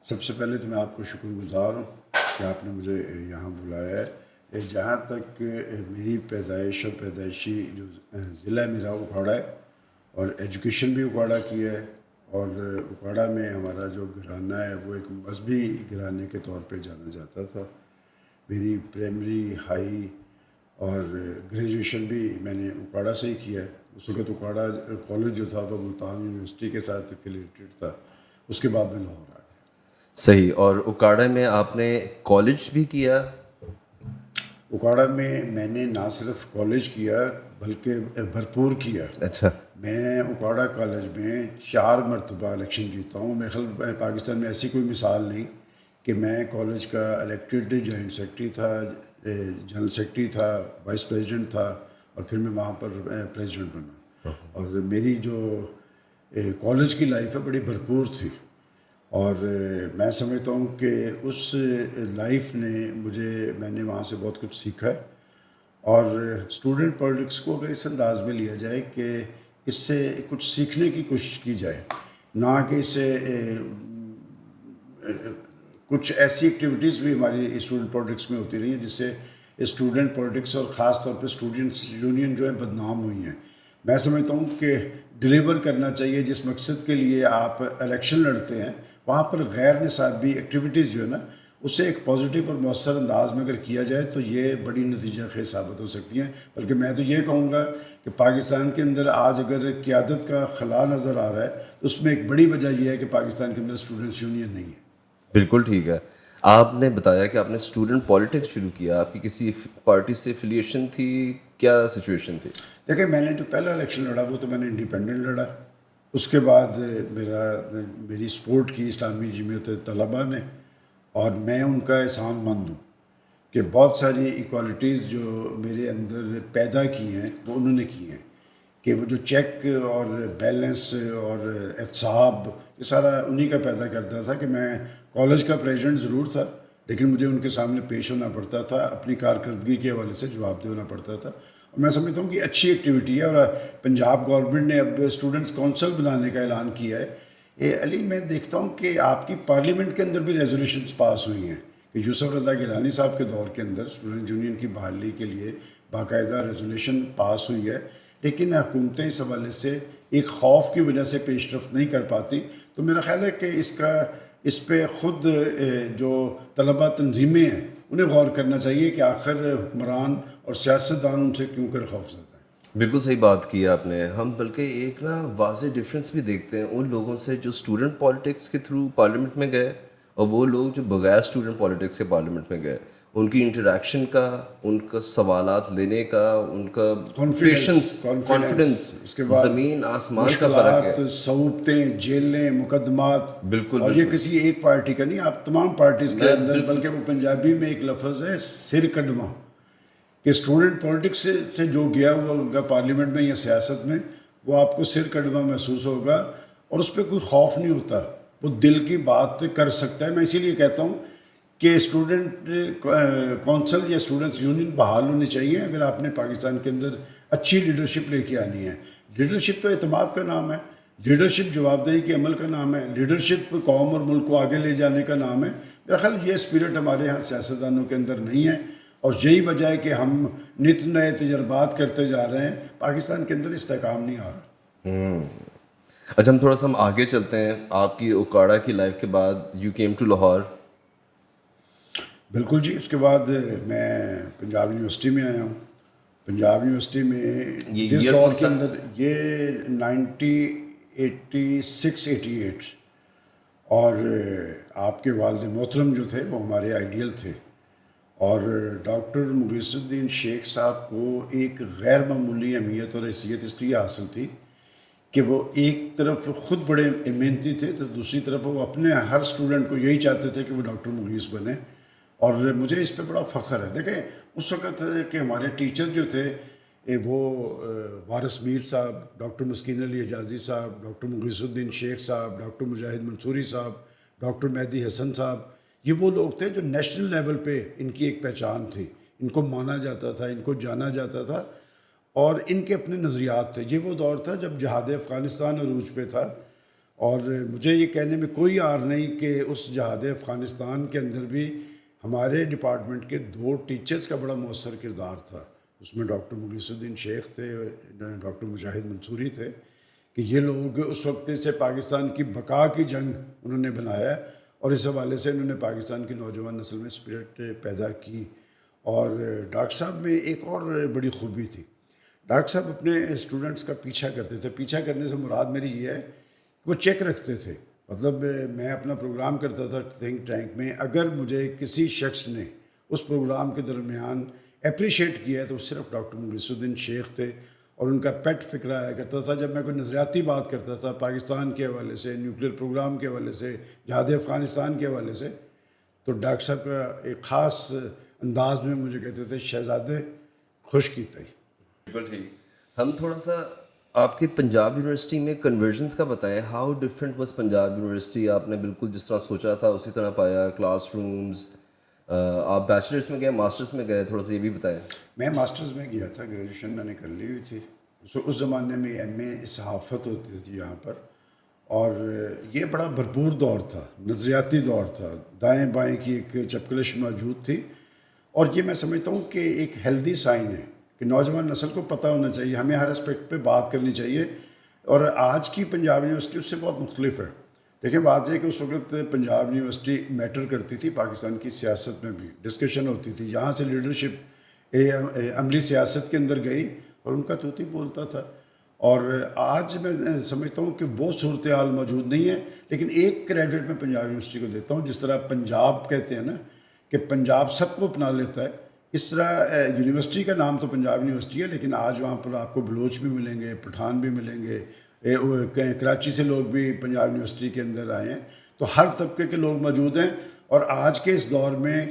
سب سے پہلے تو میں آپ کو شکر گزار ہوں کہ آپ نے مجھے یہاں بلایا ہے. جہاں تک میری پیدائش اور پیدائشی جو ضلع ہے میرا اکھاڑا ہے، اور ایجوکیشن بھی اکھاڑا کی ہے. اور اکھاڑا میں ہمارا جو گھرانہ ہے وہ ایک مذہبی گھرانے کے طور پہ جانا جاتا تھا. میری پرائمری، ہائی اور گریجویشن بھی میں نے اکھاڑا سے ہی کیا ہے. اس وقت اکھاڑا کالج جو تھا وہ ملتان یونیورسٹی کے ساتھ افیلیٹڈ تھا. اس کے بعد میں لاہور آ گیا. صحیح. اور اکاڑا میں آپ نے کالج بھی کیا؟ اکھاڑا میں میں نے نہ صرف کالج کیا بلکہ بھرپور کیا. اچھا. میں اکھاڑا کالج میں 4 مرتبہ الیکشن جیتا ہوں. میرے خیال پاکستان میں ایسی کوئی مثال نہیں کہ میں کالج کا الیکٹڈ جوائنٹ سیکرٹری تھا، جنرل سیکرٹری تھا، وائس پریزیڈنٹ تھا، اور پھر میں وہاں پر پریزیڈنٹ بنا. اور میری جو کالج کی لائف ہے بڑی بھرپور تھی. اور میں سمجھتا ہوں کہ اس لائف نے میں نے وہاں سے بہت کچھ سیکھا ہے. اور اسٹوڈنٹ پالیٹکس کو اگر اس انداز میں لیا جائے کہ اس سے کچھ سیکھنے کی کوشش کی جائے، نہ کہ اس سے کچھ ایسی ایکٹیویٹیز بھی ہماری اسٹوڈنٹ پالیٹکس میں ہوتی رہی ہیں جس سے اسٹوڈنٹ پالیٹکس اور خاص طور پہ اسٹوڈنٹس یونین جو ہیں بدنام ہوئی ہیں. میں سمجھتا ہوں کہ ڈیلیور کرنا چاہیے جس مقصد کے لیے آپ الیکشن لڑتے ہیں، وہاں پر غیر نصابی ایکٹیویٹیز جو ہے نا اسے ایک پازیٹیو اور مؤثر انداز میں اگر کیا جائے تو یہ بڑی نتیجہ خیز ثابت ہو سکتی ہیں. بلکہ میں تو یہ کہوں گا کہ پاکستان کے اندر آج اگر قیادت کا خلا نظر آ رہا ہے تو اس میں ایک بڑی وجہ یہ ہے کہ پاکستان کے اندر اسٹوڈنٹس یونین نہیں ہے. بالکل ٹھیک ہے. آپ نے بتایا کہ آپ نے اسٹوڈنٹ پالیٹکس شروع کیا. آپ کی کسی پارٹی سے افیلیشن تھی؟ کیا سچویشن تھی؟ دیکھیں، میں نے جو پہلا الیکشن لڑا وہ تو میں نے انڈیپینڈنٹ لڑا. اس کے بعد میری سپورٹ کی اسلامی جمعیت طلباء نے، اور میں ان کا احسان مند ہوں کہ بہت ساری ایکوالٹیز جو میرے اندر پیدا کی ہیں وہ انہوں نے کی ہیں. کہ وہ جو چیک اور بیلنس اور احتساب یہ سارا انہی کا پیدا کرتا تھا کہ میں کالج کا پریزیڈنٹ ضرور تھا لیکن مجھے ان کے سامنے پیش ہونا پڑتا تھا، اپنی کارکردگی کے حوالے سے جواب دے ہونا پڑتا تھا. اور میں سمجھتا ہوں کہ اچھی ایکٹیویٹی ہے. اور پنجاب گورنمنٹ نے اب اسٹوڈنٹس کونسل بنانے کا اعلان کیا ہے. علی، میں دیکھتا ہوں کہ آپ کی پارلیمنٹ کے اندر بھی ریزولوشنز پاس ہوئی ہیں کہ یوسف رضا گیلانی صاحب کے دور کے اندر اسٹوڈنٹ یونین کی بحالی کے لیے باقاعدہ ریزولوشن پاس ہوئی ہے. لیکن حکومتیں اس حوالے سے ایک خوف کی وجہ سے پیش رفت نہیں کر پاتی. تو میرا خیال ہے کہ اس پہ خود جو طلباء تنظیمیں ہیں انہیں غور کرنا چاہیے کہ آخر حکمران اور سیاستدان ان سے کیوں کر خوف زدہ ہیں. بالکل صحیح بات کی آپ نے. ہم بلکہ ایک واضح ڈفرینس بھی دیکھتے ہیں ان لوگوں سے جو اسٹوڈنٹ پالیٹکس کے تھرو پارلیمنٹ میں گئے اور وہ لوگ جو بغیر اسٹوڈنٹ پالیٹکس کے پارلیمنٹ میں گئے. ان کی انٹریکشن کا، ان کا سوالات لینے کا، ان کا پیشنس، کانفیڈنس، اس کے بعد زمین آسمان کا فرق ہے. مشکلات، صعوبتیں، جیلیں، مقدمات. بالکل اور یہ کسی ایک پارٹی کا نہیں، آپ تمام پارٹیز کے اندر. بلکہ وہ پنجابی میں ایک لفظ ہے سر کڈواں، کہ اسٹوڈنٹ پالیٹکس سے جو گیا ہوا پارلیمنٹ میں یا سیاست میں وہ آپ کو سر کڈواں محسوس ہوگا. اور اس پہ کوئی خوف نہیں ہوتا، وہ دل کی بات کر سکتا ہے. میں اسی لیے کہتا ہوں کہ اسٹوڈنٹ کونسل یا اسٹوڈنٹس یونین بحال ہونی چاہیے اگر آپ نے پاکستان کے اندر اچھی لیڈرشپ لے کے آنی ہے. لیڈرشپ تو اعتماد کا نام ہے، لیڈرشپ جواب دہی کے عمل کا نام ہے، لیڈرشپ قوم اور ملک کو آگے لے جانے کا نام ہے. میرا خیال یہ اسپرٹ ہمارے ہاں سیاستدانوں کے اندر نہیں ہے، اور یہی وجہ ہے کہ ہم نت نئے تجربات کرتے جا رہے ہیں، پاکستان کے اندر استحکام نہیں آ رہا. اچھا، ہم تھوڑا سا آگے چلتے ہیں. آپ کی اکاڑا کی لائف کے بعد یو کیم ٹو لاہور. بالکل جی. اس کے بعد میں پنجاب یونیورسٹی میں آیا ہوں. پنجاب یونیورسٹی میں جس دور کے اندر یہ 1986-88، اور آپ کے والد محترم جو تھے وہ ہمارے آئیڈیل تھے. اور ڈاکٹر مغیث الدین شیخ صاحب کو ایک غیر معمولی اہمیت اور حیثیت اس لیے حاصل تھی کہ وہ ایک طرف خود بڑے محنتی تھے تو دوسری طرف وہ اپنے ہر اسٹوڈنٹ کو یہی چاہتے تھے کہ وہ ڈاکٹر مغیث بنے. اور مجھے اس پہ بڑا فخر ہے. دیکھیں، اس وقت کہ ہمارے ٹیچر جو تھے وہ وارث میر صاحب، ڈاکٹر مسکین علی حجازی صاحب، ڈاکٹر مغیث الدین شیخ صاحب، ڈاکٹر مجاہد منصوری صاحب، ڈاکٹر مہدی حسن صاحب. یہ وہ لوگ تھے جو نیشنل لیول پہ ان کی ایک پہچان تھی، ان کو مانا جاتا تھا، ان کو جانا جاتا تھا، اور ان کے اپنے نظریات تھے. یہ وہ دور تھا جب جہاد افغانستان عروج پہ تھا، اور مجھے یہ کہنے میں کوئی عار نہیں کہ اس جہاد افغانستان کے اندر بھی ہمارے ڈپارٹمنٹ کے 2 ٹیچرز کا بڑا مؤثر کردار تھا. اس میں ڈاکٹر مغیث الدین شیخ تھے, ڈاکٹر مجاہد منصوری تھے, کہ یہ لوگ اس وقت سے پاکستان کی بقا کی جنگ انہوں نے بنایا اور اس حوالے سے انہوں نے پاکستان کی نوجوان نسل میں اسپرٹ پیدا کی. اور ڈاکٹر صاحب میں ایک اور بڑی خوبی تھی, ڈاکٹر صاحب اپنے اسٹوڈنٹس کا پیچھا کرتے تھے. پیچھا کرنے سے مراد میری یہ ہے کہ وہ چیک رکھتے تھے. مطلب میں اپنا پروگرام کرتا تھا تھنک ٹینک میں, اگر مجھے کسی شخص نے اس پروگرام کے درمیان اپریشیٹ کیا ہے تو صرف ڈاکٹر مغیث الدین شیخ تھے. اور ان کا پیٹ فکر آیا کرتا تھا جب میں کوئی نظریاتی بات کرتا تھا پاکستان کے حوالے سے, نیوکلیر پروگرام کے حوالے سے, جہاد افغانستان کے حوالے سے, تو ڈاکٹر صاحب کا ایک خاص انداز میں مجھے کہتے تھے شہزادے خوش کی تھی. بالکل ٹھیک. ہم تھوڑا سا آپ کے پنجاب یونیورسٹی میں کنورژنس کا بتائیں. How different was Punjab university? آپ نے بالکل جس طرح سوچا تھا اسی طرح پایا؟ کلاس رومز, آپ بیچلرس میں گئے, ماسٹرس میں گئے, تھوڑا سا یہ بھی بتائیں. میں ماسٹرز میں گیا تھا, گریجویشن میں نے کر لی ہوئی تھی. اس زمانے میں ایم اے صحافت ہوتی تھی یہاں پر, اور یہ بڑا بھرپور دور تھا, نظریاتی دور تھا, دائیں بائیں کی ایک چپکلش موجود تھی. اور یہ میں سمجھتا ہوں کہ ایک ہیلدی سائن ہے کہ نوجوان نسل کو پتہ ہونا چاہیے, ہمیں ہر اسپیکٹ پہ بات کرنی چاہیے. اور آج کی پنجاب یونیورسٹی اس سے بہت مختلف ہے. دیکھیں بات یہ ہے کہ اس وقت پنجاب یونیورسٹی میٹر کرتی تھی, پاکستان کی سیاست میں بھی ڈسکشن ہوتی تھی. یہاں سے لیڈرشپ عملی سیاست کے اندر گئی اور ان کا طوطی بولتا تھا. اور آج میں سمجھتا ہوں کہ وہ صورتحال موجود نہیں ہے. لیکن ایک کریڈٹ میں پنجاب یونیورسٹی کو دیتا ہوں, جس طرح پنجاب کہتے ہیں نا کہ پنجاب سب کو اپنا لیتا ہے, اس طرح یونیورسٹی کا نام تو پنجاب یونیورسٹی ہے, لیکن آج وہاں پر آپ کو بلوچ بھی ملیں گے, پٹھان بھی ملیں گے, کراچی سے لوگ بھی پنجاب یونیورسٹی کے اندر آئے ہیں. تو ہر طبقے کے لوگ موجود ہیں. اور آج کے اس دور میں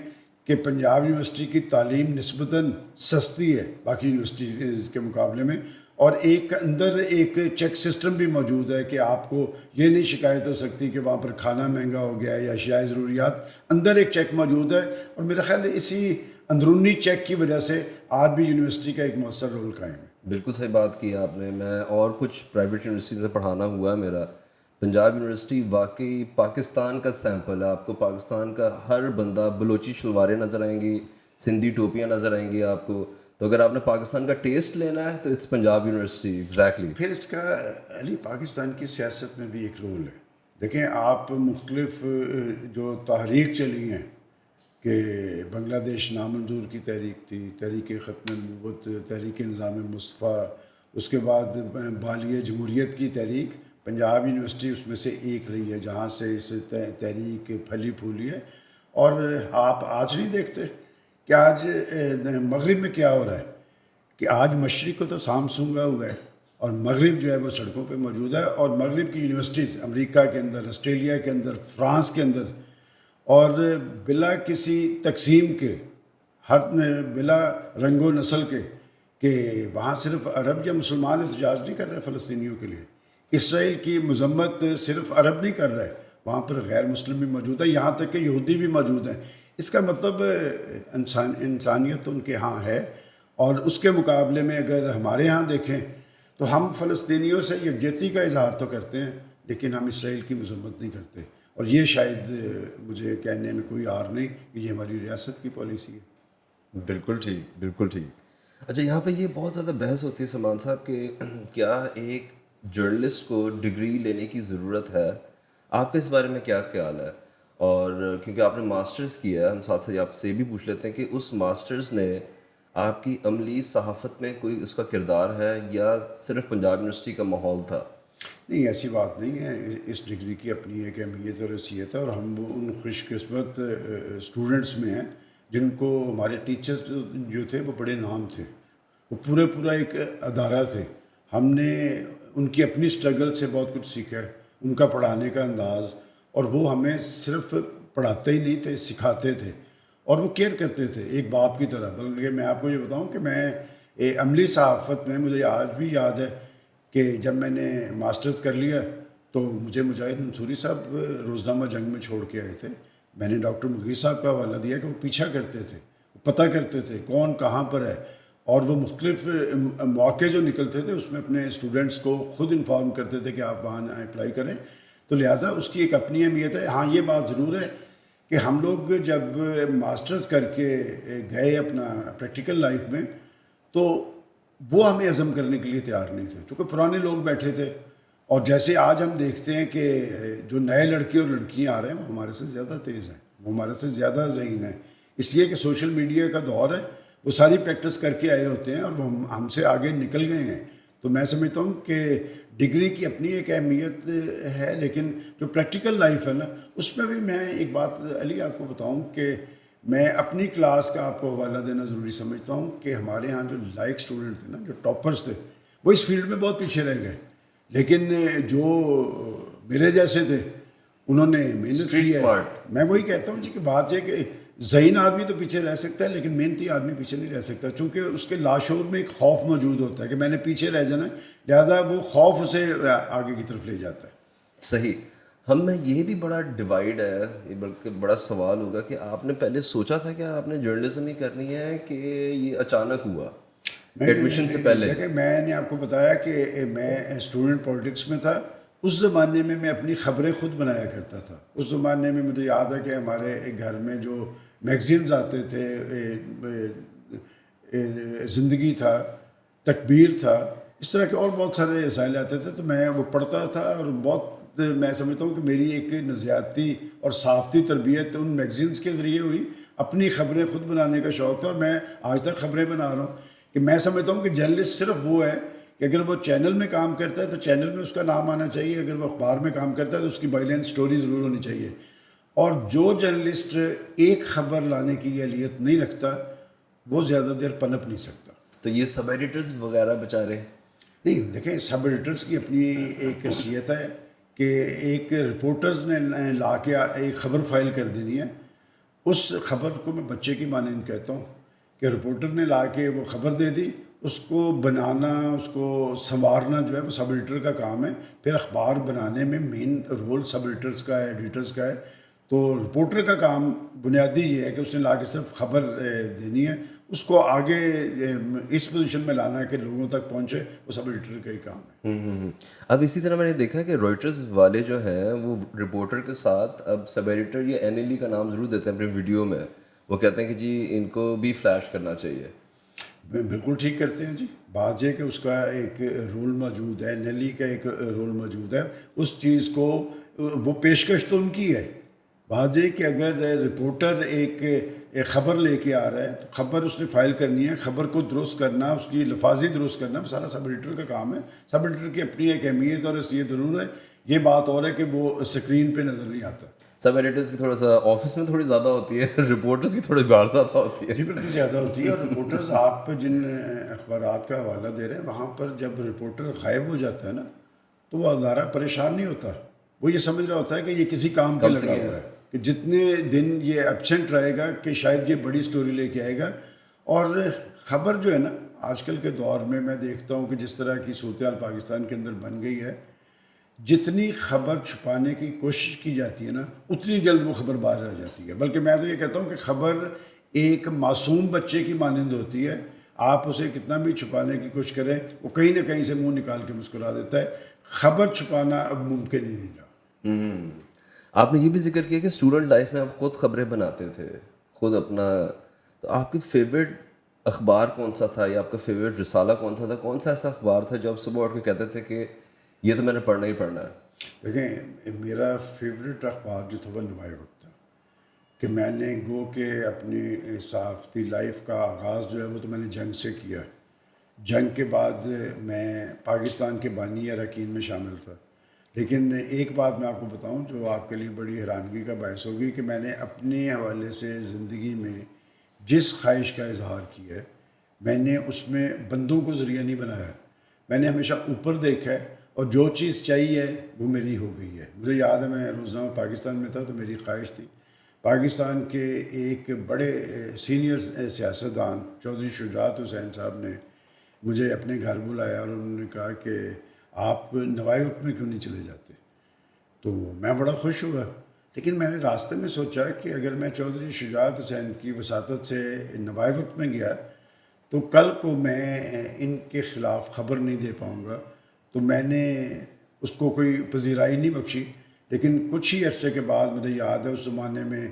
کہ پنجاب یونیورسٹی کی تعلیم نسبتاً سستی ہے باقی یونیورسٹیز کے مقابلے میں, اور ایک اندر ایک چیک سسٹم بھی موجود ہے کہ آپ کو یہ نہیں شکایت ہو سکتی کہ وہاں پر کھانا مہنگا ہو گیا ہے یا اشیاء ضروریات, اندر ایک چیک موجود ہے. اور میرا خیال ہے اسی اندرونی چیک کی وجہ سے آج بھی یونیورسٹی کا ایک مؤثر رول قائم ہے. بالکل صحیح بات کی آپ نے. میں اور کچھ پرائیویٹ یونیورسٹی سے پڑھانا ہوا ہے میرا. پنجاب یونیورسٹی واقعی پاکستان کا سیمپل ہے. آپ کو پاکستان کا ہر بندہ, بلوچی شلواریں نظر آئیں گی, سندھی ٹوپیاں نظر آئیں گی آپ کو. تو اگر آپ نے پاکستان کا ٹیسٹ لینا ہے تو اٹس پنجاب یونیورسٹی. ایگزیکٹلی. پھر اس کا علی پاکستان کی سیاست میں بھی ایک رول ہے. دیکھیں آپ مختلف جو تحریک چلی ہیں کہ بنگلہ دیش نامنظور کی تحریک تھی, تحریک ختم نبوت, تحریک نظام مصطفیٰ, اس کے بعد بالیہ جمہوریت کی تحریک, پنجاب یونیورسٹی اس میں سے ایک رہی ہے جہاں سے اس تحریک پھلی پھولی ہے. اور آپ آج نہیں دیکھتے کہ آج مغرب میں کیا ہو رہا ہے, کہ آج مشرق کو تو سام سونگا ہوا ہے اور مغرب جو ہے وہ سڑکوں پہ موجود ہے. اور مغرب کی یونیورسٹیز امریکہ کے اندر, آسٹریلیا کے اندر, فرانس کے اندر, اور بلا کسی تقسیم کے, ہر بلا رنگ و نسل کے, کہ وہاں صرف عرب یا مسلمان احتجاج نہیں کر رہے فلسطینیوں کے لیے. اسرائیل کی مذمت صرف عرب نہیں کر رہے, وہاں پر غیر مسلم بھی موجود ہیں, یہاں تک کہ یہودی بھی موجود ہیں. اس کا مطلب انسانیت ان کے ہاں ہے. اور اس کے مقابلے میں اگر ہمارے ہاں دیکھیں تو ہم فلسطینیوں سے یکجہتی کا اظہار تو کرتے ہیں لیکن ہم اسرائیل کی مذمت نہیں کرتے. اور یہ شاید مجھے کہنے میں کوئی عار نہیں کہ یہ ہماری ریاست کی پالیسی ہے. بالکل ٹھیک, بالکل ٹھیک. اچھا, یہاں پہ یہ بہت زیادہ بحث ہوتی ہے سلمان صاحب کہ کیا ایک جرنلسٹ کو ڈگری لینے کی ضرورت ہے؟ آپ کا اس بارے میں کیا خیال ہے؟ اور کیونکہ آپ نے ماسٹرز کیا ہے, ہم ساتھ ہی آپ سے یہ بھی پوچھ لیتے ہیں کہ اس ماسٹرز نے آپ کی عملی صحافت میں کوئی اس کا کردار ہے یا صرف پنجاب یونیورسٹی کا ماحول تھا؟ نہیں, ایسی بات نہیں ہے. اس ڈگری کی اپنی ایک اہمیت اور حیثیت ہے, اور ہم ان خوش قسمت اسٹوڈنٹس میں ہیں جن کو ہمارے ٹیچرز جو تھے وہ بڑے نام تھے, وہ پورا ایک ادارہ تھے. ہم نے ان کی اپنی اسٹرگل سے بہت کچھ سیکھا ہے, ان کا پڑھانے کا انداز, اور وہ ہمیں صرف پڑھاتے ہی نہیں تھے, سکھاتے تھے, اور وہ کیئر کرتے تھے ایک باپ کی طرح. بلکہ میں آپ کو یہ بتاؤں کہ میں عملی صحافت میں مجھے آج بھی یاد ہے کہ جب میں نے ماسٹرز کر لیا تو مجھے مجاہد منصوری صاحب روزنامہ جنگ میں چھوڑ کے آئے تھے. میں نے ڈاکٹر مغیث صاحب کا حوالہ دیا کہ وہ پیچھا کرتے تھے, پتہ کرتے تھے کون کہاں پر ہے, اور وہ مختلف مواقع جو نکلتے تھے اس میں اپنے اسٹوڈنٹس کو خود انفارم کرتے تھے کہ آپ وہاں اپلائی کریں. تو لہٰذا اس کی ایک اپنی اہمیت ہے. ہاں یہ بات ضرور ہے کہ ہم لوگ جب ماسٹرز کر کے گئے اپنا پریکٹیکل لائف میں تو وہ ہمیں عزم کرنے کے لیے تیار نہیں تھے, چونکہ پرانے لوگ بیٹھے تھے. اور جیسے آج ہم دیکھتے ہیں کہ جو نئے لڑکے اور لڑکیاں آ رہے ہیں وہ ہمارے سے زیادہ تیز ہیں, وہ ہمارے سے زیادہ ذہین ہیں, اس لیے کہ سوشل میڈیا کا دور ہے, وہ ساری پریکٹس کر کے آئے ہوتے ہیں اور وہ ہم سے آگے نکل گئے ہیں. تو میں سمجھتا ہوں کہ ڈگری کی اپنی ایک اہمیت ہے, لیکن جو پریکٹیکل لائف ہے نا اس میں بھی میں ایک بات علی آپ کو بتاؤں کہ میں اپنی کلاس کا آپ کو حوالہ دینا ضروری سمجھتا ہوں کہ ہمارے ہاں جو لائق اسٹوڈنٹ تھے نا, جو ٹاپرز تھے, وہ اس فیلڈ میں بہت پیچھے رہ گئے. لیکن جو میرے جیسے تھے انہوں نے محنت کی ہے. میں وہی کہتا ہوں جی کہ بات یہ کہ ذہین آدمی تو پیچھے رہ سکتا ہے لیکن محنتی آدمی پیچھے نہیں رہ سکتا, چونکہ اس کے لاشعور میں ایک خوف موجود ہوتا ہے کہ میں نے پیچھے رہ جانا ہے, لہٰذا وہ خوف اسے آگے کی طرف لے جاتا ہے. صحیح. ہم میں یہ بھی بڑا ڈیوائڈ ہے, یہ بلکہ بڑا سوال ہوگا کہ آپ نے پہلے سوچا تھا کہ آپ نے جرنلزم ہی کرنی ہے کہ یہ اچانک ہوا ایڈمیشن سے پہلے؟ دیکھیں میں نے آپ کو بتایا کہ میں اسٹوڈنٹ پالیٹکس میں تھا. اس زمانے میں میں اپنی خبریں خود بنایا کرتا تھا. اس زمانے میں مجھے یاد ہے کہ ہمارے گھر میں جو میگزینز آتے تھے, زندگی تھا, تکبیر تھا, اس طرح کے اور بہت سارے رسائل آتے تھے, تو میں وہ پڑھتا تھا. اور بہت میں سمجھتا ہوں کہ میری ایک نظریاتی اور صحافتی تربیت ان میگزینز کے ذریعے ہوئی. اپنی خبریں خود بنانے کا شوق تھا اور میں آج تک خبریں بنا رہا ہوں. کہ میں سمجھتا ہوں کہ جرنلسٹ صرف وہ ہے کہ اگر وہ چینل میں کام کرتا ہے تو چینل میں اس کا نام آنا چاہیے, اگر وہ اخبار میں کام کرتا ہے تو اس کی بائی لائن اسٹوری ضرور ہونی چاہیے. اور جو جرنلسٹ ایک خبر لانے کی اہلیت نہیں رکھتا وہ زیادہ دیر پنپ نہیں سکتا. تو یہ سب ایڈیٹرز وغیرہ بیچارے نہیں, دیکھیں سب ایڈیٹرز کی اپنی ایک حیثیت ہے کہ ایک رپورٹرز نے لا کے ایک خبر فائل کر دینی ہے. اس خبر کو میں بچے کی مانند کہتا ہوں کہ رپورٹر نے لا کے وہ خبر دے دی, اس کو بنانا, اس کو سنوارنا جو ہے وہ سب ایڈیٹر کا کام ہے. پھر اخبار بنانے میں مین رول سب ایڈیٹرز کا ہے, ایڈیٹرز کا ہے. تو رپورٹر کا کام بنیادی یہ ہے کہ اس نے لا کے صرف خبر دینی ہے, اس کو آگے اس پوزیشن میں لانا ہے کہ لوگوں تک پہنچے, وہ سب ایڈیٹر کا ہی کام ہے. اب اسی طرح میں نے دیکھا کہ رائٹرز والے جو ہیں وہ رپورٹر کے ساتھ اب سب ایڈیٹر یا این ایل ای کا نام ضرور دیتے ہیں اپنے ویڈیو میں. وہ کہتے ہیں کہ جی ان کو بھی فلیش کرنا چاہیے. بالکل ٹھیک کرتے ہیں جی. بات یہ کہ اس کا ایک رول موجود ہے, این ایل ای کا ایک رول موجود ہے. اس چیز کو وہ پیشکش تو ان کی ہے. بات یہ کہ اگر رپورٹر ایک خبر لے کے آ رہا ہے تو خبر اس نے فائل کرنی ہے, خبر کو درست کرنا, اس کی لفاظی درست کرنا, وہ سارا سب ایڈیٹر کا کام ہے. سب ایڈیٹر کی اپنی ایک اہمیت اور حیثیت ضرور ہے. یہ بات اور ہے کہ وہ اسکرین پہ نظر نہیں آتا. سب ایڈیٹرز کی تھوڑا سا آفس میں تھوڑی زیادہ ہوتی ہے, رپورٹرز کی تھوڑی باہر زیادہ ہوتی ہے. جی بالکل زیادہ ہوتی ہے. اور رپورٹرز آپ جن اخبارات کا حوالہ دے رہے ہیں وہاں پر جب رپورٹر غائب ہو جاتا ہے نا تو وہ ادارہ پریشان نہیں ہوتا. وہ یہ سمجھ رہا ہوتا ہے کہ یہ کسی کام پہ لگا ہوا ہے, کہ جتنے دن یہ ایبسینٹ رہے گا کہ شاید یہ بڑی سٹوری لے کے آئے گا. اور خبر جو ہے نا آج کل کے دور میں میں دیکھتا ہوں کہ جس طرح کی صورتحال پاکستان کے اندر بن گئی ہے, جتنی خبر چھپانے کی کوشش کی جاتی ہے نا اتنی جلد وہ خبر باہر آ جاتی ہے. بلکہ میں تو یہ کہتا ہوں کہ خبر ایک معصوم بچے کی مانند ہوتی ہے. آپ اسے کتنا بھی چھپانے کی کوشش کریں وہ کہیں نہ کہیں سے منہ نکال کے مسکرا دیتا ہے. خبر چھپانا اب ممکن ہی نہیں رہا. آپ نے یہ بھی ذکر کیا کہ اسٹوڈنٹ لائف میں آپ خود خبریں بناتے تھے, خود اپنا. تو آپ کی فیوریٹ اخبار کون سا تھا یا آپ کا فیوریٹ رسالہ کون سا تھا؟ کون سا ایسا اخبار تھا جو آپ صبح اٹھ کے کہتے تھے کہ یہ تو میں نے پڑھنا ہی پڑھنا ہے؟ دیکھیں میرا فیوریٹ اخبار جو تھا وہ نوائے وقت تھا. کہ میں نے گو کہ اپنی صحافتی لائف کا آغاز جو ہے وہ تو میں نے جنگ سے کیا. جنگ کے بعد میں پاکستان کے بانی اراکین میں شامل تھا. لیکن ایک بات میں آپ کو بتاؤں جو آپ کے لیے بڑی حیرانگی کا باعث ہوگی کہ میں نے اپنے حوالے سے زندگی میں جس خواہش کا اظہار کیا ہے میں نے اس میں بندوں کو ذریعہ نہیں بنایا. میں نے ہمیشہ اوپر دیکھا ہے اور جو چیز چاہیے وہ میری ہو گئی ہے. مجھے یاد ہے میں روزنامہ پاکستان میں تھا تو میری خواہش تھی پاکستان کے ایک بڑے سینئر سیاستدان چودھری شجاعت حسین صاحب نے مجھے اپنے گھر بلایا اور انہوں نے کہا کہ آپ نوائے وقت میں کیوں نہیں چلے جاتے. تو میں بڑا خوش ہوا. لیکن میں نے راستے میں سوچا کہ اگر میں چودھری شجاعت حسین کی وساطت سے نوائے وقت میں گیا تو کل کو میں ان کے خلاف خبر نہیں دے پاؤں گا. تو میں نے اس کو کوئی پذیرائی نہیں بخشی لیکن کچھ ہی عرصے کے بعد مجھے یاد ہے اس زمانے میں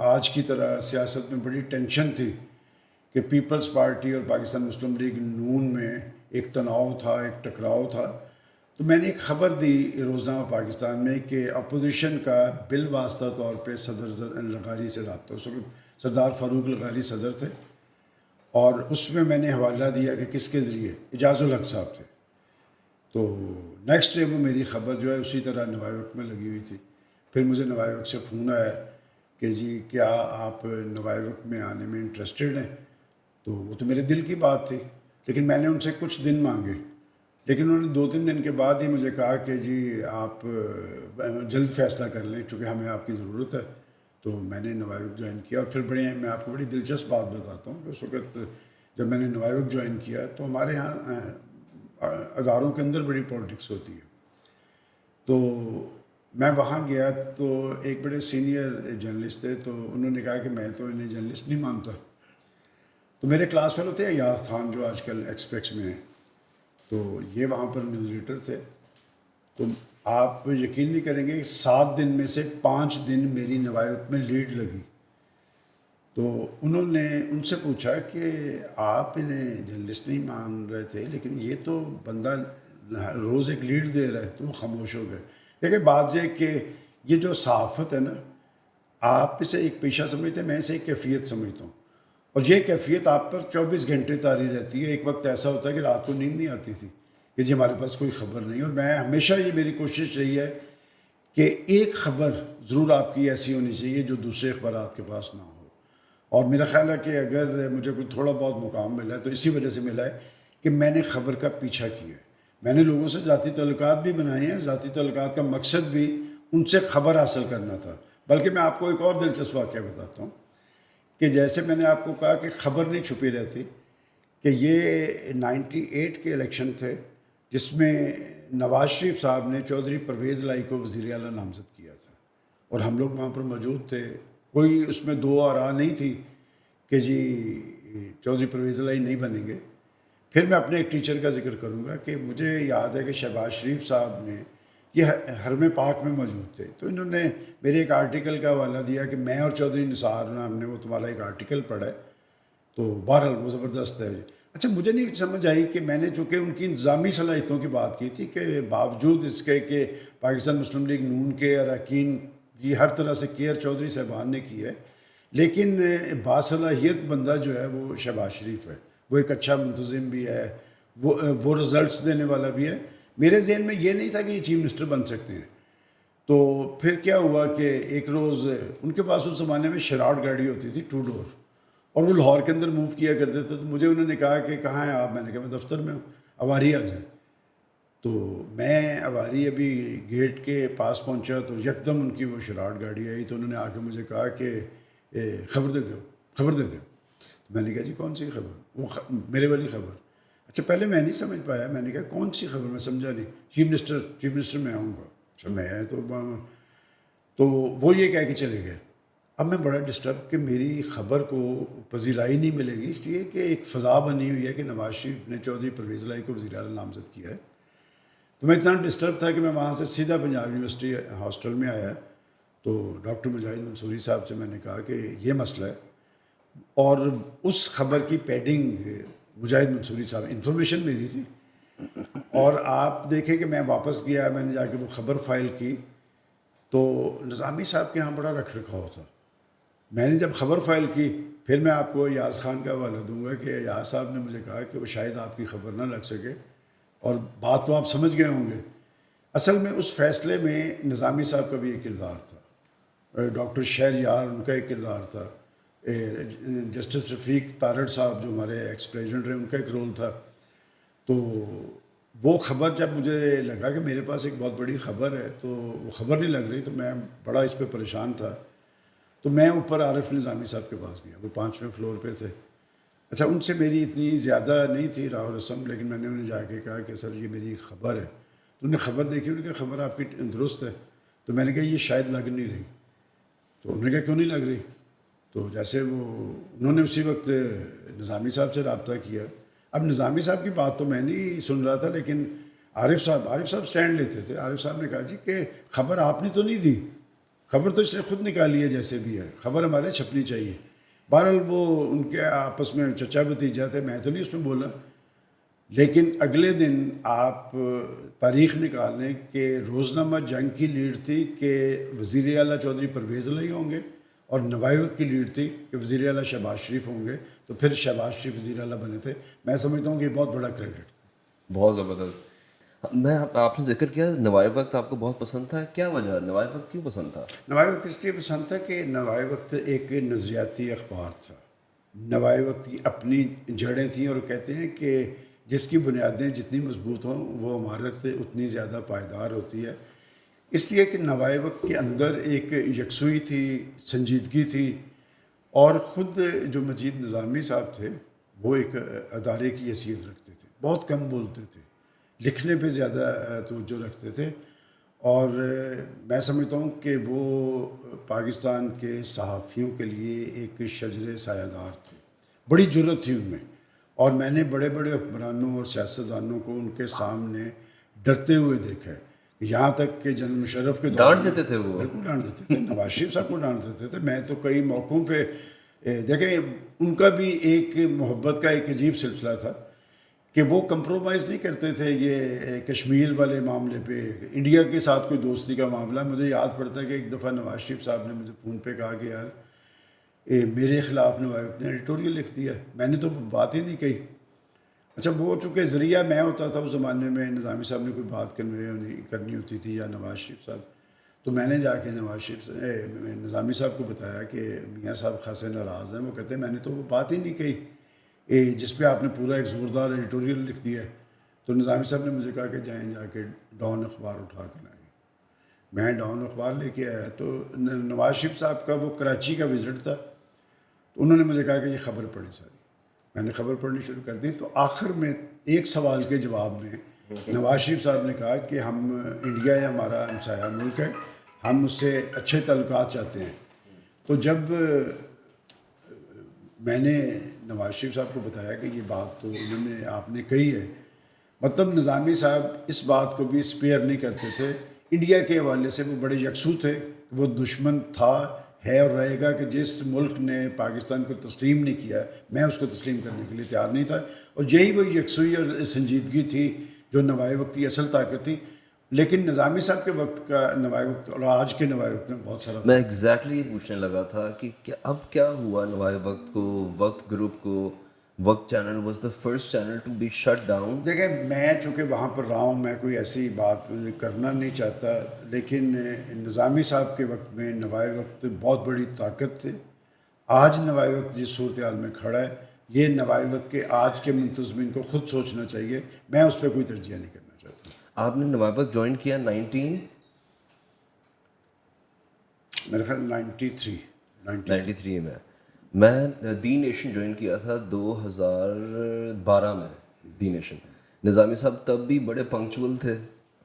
آج کی طرح سیاست میں بڑی ٹینشن تھی کہ پیپلز پارٹی اور پاکستان مسلم لیگ نون میں ایک تناؤ تھا، ایک ٹکراؤ تھا. تو میں نے ایک خبر دی روزنامہ پاکستان میں کہ اپوزیشن کا بالواسطہ طور پہ صدر لغاری سے رابطہ، اس وقت سردار فاروق لغاری صدر تھے، اور اس میں نے حوالہ دیا کہ کس کے ذریعے، اعجاز الحق صاحب تھے. تو نیکسٹ ڈے وہ میری خبر جو ہے اسی طرح نوائے وقت میں لگی ہوئی تھی. پھر مجھے نوائے وقت سے فون آیا کہ جی کیا آپ نوائے وقت میں آنے میں انٹرسٹڈ ہیں. تو وہ تو میرے دل کی بات تھی، لیکن میں نے ان سے کچھ دن مانگے، لیکن انہوں نے 2-3 دن کے بعد ہی مجھے کہا کہ جی آپ جلد فیصلہ کر لیں چونکہ ہمیں آپ کی ضرورت ہے. تو میں نے نوائے وقت جوائن کیا، اور پھر میں آپ کو بڑی دلچسپ بات بتاتا ہوں کہ اس وقت جب میں نے نوائے وقت جوائن کیا تو ہمارے ہاں اداروں کے اندر بڑی پولیٹکس ہوتی ہے. تو میں وہاں گیا تو ایک بڑے سینئر جرنلسٹ تھے، تو انہوں نے کہا کہ میں تو انہیں جرنلسٹ نہیں مانتا. تو میرے کلاس فیلو تھے ایاز خان جو آج کل ایکسپیکس میں ہیں، تو یہ وہاں پر نیوز ریڈر تھے. تو آپ یقین نہیں کریں گے 7 دن میں سے 5 دن میری نوائے وقت میں لیڈ لگی. تو انہوں نے ان سے پوچھا کہ آپ انہیں جرنلسٹ نہیں مان رہے تھے لیکن یہ تو بندہ روز ایک لیڈ دے رہا ہے. تو وہ خاموش ہو گئے. دیکھیں بات یہ کہ یہ جو صحافت ہے نا، آپ اسے ایک پیشہ سمجھتے ہیں، میں اسے ایک کیفیت سمجھتا ہوں، اور یہ کیفیت آپ پر 24 گھنٹے طاری رہتی ہے. ایک وقت ایسا ہوتا ہے کہ رات کو نیند نہیں آتی تھی کہ جی ہمارے پاس کوئی خبر نہیں. اور میں ہمیشہ یہ میری کوشش رہی ہے کہ ایک خبر ضرور آپ کی ایسی ہونی چاہیے جو دوسرے اخبارات کے پاس نہ ہو. اور میرا خیال ہے کہ اگر مجھے کوئی تھوڑا بہت مقام ملا ہے تو اسی وجہ سے ملا ہے کہ میں نے خبر کا پیچھا کیا ہے. میں نے لوگوں سے ذاتی تعلقات بھی بنائے ہیں، ذاتی تعلقات کا مقصد بھی ان سے خبر حاصل کرنا تھا. بلکہ میں آپ کو ایک اور دلچسپ واقعہ بتاتا ہوں کہ جیسے میں نے آپ کو کہا کہ خبر نہیں چھپی رہتی، کہ یہ 98 کے الیکشن تھے جس میں نواز شریف صاحب نے چودھری پرویز الہی کو وزیر اعلیٰ نامزد کیا تھا، اور ہم لوگ وہاں پر موجود تھے. کوئی اس میں دو آراء نہیں تھی کہ جی چودھری پرویز الہی نہیں بنیں گے. پھر میں اپنے ایک ٹیچر کا ذکر کروں گا کہ مجھے یاد ہے کہ شہباز شریف صاحب نے یہ حرم پاک میں موجود تھے، تو انہوں نے میرے ایک آرٹیکل کا حوالہ دیا کہ میں اور چودھری نثار ہم نے وہ تمہارا ایک آرٹیکل پڑھا ہے. تو بہرحال وہ زبردست ہے. اچھا مجھے نہیں سمجھ آئی کہ میں نے چونکہ ان کی انتظامی صلاحیتوں کی بات کی تھی کہ باوجود اس کے کہ پاکستان مسلم لیگ نون کے اراکین کی ہر طرح سے کیئر چودھری صاحبان نے کی ہے، لیکن باصلاحیت بندہ جو ہے وہ شہباز شریف ہے. وہ ایک اچھا منتظم بھی ہے، وہ رزلٹس دینے والا بھی ہے. میرے ذہن میں یہ نہیں تھا کہ یہ چیف منسٹر بن سکتے ہیں. تو پھر کیا ہوا کہ ایک روز ان کے پاس اس زمانے میں شراٹ گاڑی ہوتی تھی 2 ڈور، اور وہ لاہور کے اندر موو کیا کرتے تھے. تو مجھے انہوں نے کہا کہ کہاں ہیں آپ؟ میں نے کہا میں دفتر میں ہوں، اواری آ جائیں. تو میں اواری ابھی گیٹ کے پاس پہنچا تو یکدم ان کی وہ شراٹ گاڑی آئی. تو انہوں نے آ کے مجھے کہا کہ خبر دے دو، خبر دے دو. تو میں نے کہا جی کون سی خبر؟ وہ میرے والی خبر. اچھا پہلے میں نہیں سمجھ پایا، میں نے کہا کون سی خبر؟ میں سمجھا نہیں. چیف منسٹر میں آؤں گا. اچھا میں تو وہ یہ کہہ کے چلے گئے. اب میں بڑا ڈسٹرب کہ میری خبر کو پذیرائی نہیں ملے گی، اس لیے کہ ایک فضا بنی ہوئی ہے کہ نواز شریف نے چودھری پرویز الہی کو وزیر اعلیٰ نامزد کیا ہے. تو میں اتنا ڈسٹرب تھا کہ میں وہاں سے سیدھا پنجاب یونیورسٹی ہاسٹل میں آیا. تو ڈاکٹر مجاہد منصوری صاحب سے میں نے کہا کہ یہ مسئلہ ہے، اور اس خبر کی پیڈنگ مجاہد منصوری صاحب، انفارمیشن میری تھی. اور آپ دیکھیں کہ میں واپس گیا، میں نے جا کے وہ خبر فائل کی تو نظامی صاحب کے ہاں بڑا رکھ رکھاؤ تھا. میں نے جب خبر فائل کی، پھر میں آپ کو ایاز خان کا حوالہ دوں گا کہ ایاز صاحب نے مجھے کہا کہ وہ شاید آپ کی خبر نہ لگ سکے، اور بات تو آپ سمجھ گئے ہوں گے. اصل میں اس فیصلے میں نظامی صاحب کا بھی ایک کردار تھا، ڈاکٹر شہریار ان کا ایک کردار تھا، جسٹس رفیق تارڑ صاحب جو ہمارے ایکس پریزیڈنٹ رہے ان کا ایک رول تھا. تو وہ خبر جب مجھے لگا کہ میرے پاس ایک بہت بڑی خبر ہے تو وہ خبر نہیں لگ رہی، تو میں بڑا اس پہ پریشان تھا. تو میں اوپر عارف نظامی صاحب کے پاس گیا، وہ 5ویں فلور پہ تھے. اچھا ان سے میری اتنی زیادہ نہیں تھی راہ و رسم، لیکن میں نے انہیں جا کے کہا کہ سر یہ میری خبر ہے. تو انہوں نے خبر دیکھی، انہوں نے کہا خبر آپ کی درست ہے. تو میں نے کہا یہ شاید لگ نہیں رہی. تو انہوں نے کہا کیوں نہیں لگ رہی؟ تو جیسے انہوں نے اسی وقت نظامی صاحب سے رابطہ کیا. اب نظامی صاحب کی بات تو میں نہیں سن رہا تھا، لیکن عارف صاحب اسٹینڈ لیتے تھے. عارف صاحب نے کہا جی کہ خبر آپ نے تو نہیں دی, خبر تو اس نے خود نکالی ہے جیسے بھی ہے, خبر ہمارے چھپنی چاہیے. بہرحال وہ ان کے آپس میں چچا بھتیجا تھے, میں تو نہیں اس میں بولا. لیکن اگلے دن آپ تاریخ نکال لیں کہ روزنامہ جنگ کی لیڈ تھی کہ وزیر اعلیٰ چودھری پرویز علیہ ہوں گے, اور نوائے وقت کی لیڈ تھی کہ وزیر اعلیٰ شہباز شریف ہوں گے. تو پھر شہباز شریف وزیر اعلیٰ بنے تھے. میں سمجھتا ہوں کہ یہ بہت بڑا کریڈٹ تھا. بہت زبردست. آپ نے ذکر کیا نوائے وقت آپ کو بہت پسند تھا, کیا وجہ ہے نوائے وقت کیوں پسند تھا؟ نوائے وقت اس لیے پسند تھا کہ نوائے وقت ایک نظریاتی اخبار تھا. نوائے وقت کی اپنی جڑیں تھیں, اور کہتے ہیں کہ جس کی بنیادیں جتنی مضبوط ہوں وہ عمارت اتنی زیادہ پائیدار ہوتی ہے. اس لیے کہ نوائے وقت کے اندر ایک یکسوئی تھی, سنجیدگی تھی, اور خود جو مجید نظامی صاحب تھے وہ ایک ادارے کی حیثیت رکھتے تھے, بہت کم بولتے تھے, لکھنے پہ زیادہ توجہ رکھتے تھے. اور میں سمجھتا ہوں کہ وہ پاکستان کے صحافیوں کے لیے ایک شجر سایہ دار تھے. بڑی جرأت تھی ان میں, اور میں نے بڑے بڑے حکمرانوں اور سیاستدانوں کو ان کے سامنے ڈرتے ہوئے دیکھا ہے. یہاں تک کہ جنرل مشرف کے ڈانٹ دیتے تھے وہ, بالکل ڈانٹ دیتے تھے. نواز شریف صاحب کو ڈانٹ دیتے تھے. میں تو کئی موقعوں پہ دیکھیں ان کا بھی ایک محبت کا ایک عجیب سلسلہ تھا کہ وہ کمپرومائز نہیں کرتے تھے. یہ کشمیر والے معاملے پہ, انڈیا کے ساتھ کوئی دوستی کا معاملہ, مجھے یاد پڑتا ہے کہ ایک دفعہ نواز شریف صاحب نے مجھے فون پہ کہا کہ یار میرے خلاف نوائے وقت نے ایڈیٹوریل لکھ دیا. میں نے تو بات ہی نہیں کہی. اچھا وہ چونکہ ذریعہ میں ہوتا تھا اس زمانے میں, نظامی صاحب نے کوئی بات کرنی ہوتی تھی یا نواز شریف صاحب, تو میں نے جا کے نظامی صاحب کو بتایا کہ میاں صاحب خاصے ناراض ہیں. وہ کہتے ہیں میں نے تو وہ بات ہی نہیں کہی جس پہ آپ نے پورا ایک زوردار ایڈیٹوریل لکھ دیا ہے. تو نظامی صاحب نے مجھے کہا کہ جائیں جا کے ڈان اخبار اٹھا کے لائیں. میں ڈان اخبار لے کے آیا تو نواز شریف صاحب کا وہ کراچی کا وزٹ تھا, تو انہوں نے مجھے کہا کہ یہ خبر پڑھی ساری. میں نے خبر پڑھنی شروع کر دی. تو آخر میں ایک سوال کے جواب میں نواز شریف صاحب نے کہا کہ ہم انڈیا ہے ہمارا ہمسایہ ملک ہے, ہم اس سے اچھے تعلقات چاہتے ہیں. تو جب میں نے نواز شریف صاحب کو بتایا کہ یہ بات تو آپ نے کہی ہے, مطلب نظامی صاحب اس بات کو بھی اسپیئر نہیں کرتے تھے. انڈیا کے حوالے سے وہ بڑے یکسو تھے کہ وہ دشمن تھا, ہے اور رہے گا, کہ جس ملک نے پاکستان کو تسلیم نہیں کیا میں اس کو تسلیم کرنے کے لیے تیار نہیں تھا. اور یہی وہ یکسوئی اور سنجیدگی تھی جو نوائے وقت کی اصل طاقت تھی. لیکن نظامی صاحب کے وقت کا نوائے وقت اور آج کے نوائے وقت میں بہت سارا, میں ایگزیکٹلی پوچھنے لگا تھا کہ اب کیا ہوا نوائے وقت کو, وقت گروپ کو. وقت channel was the first channel to be shut down. دیکھیں میں چونکہ وہاں پر رہا ہوں, میں کوئی ایسی بات کرنا نہیں چاہتا, لیکن نظامی صاحب کے وقت میں نوائے وقت بہت بڑی طاقت تھے. آج نوائے وقت جس صورتحال میں کھڑا ہے, یہ نوائے وقت کے آج کے منتظمین کو خود سوچنا چاہیے. میں اس پہ کوئی ترجیح نہیں کرنا چاہتا. آپ نے نوائے وقت جوائن کیا میرے خیال 93 میں دی نیشن جوائن کیا تھا 2012 میں. دی نیشن نظامی صاحب تب بھی بڑے پنکچول تھے,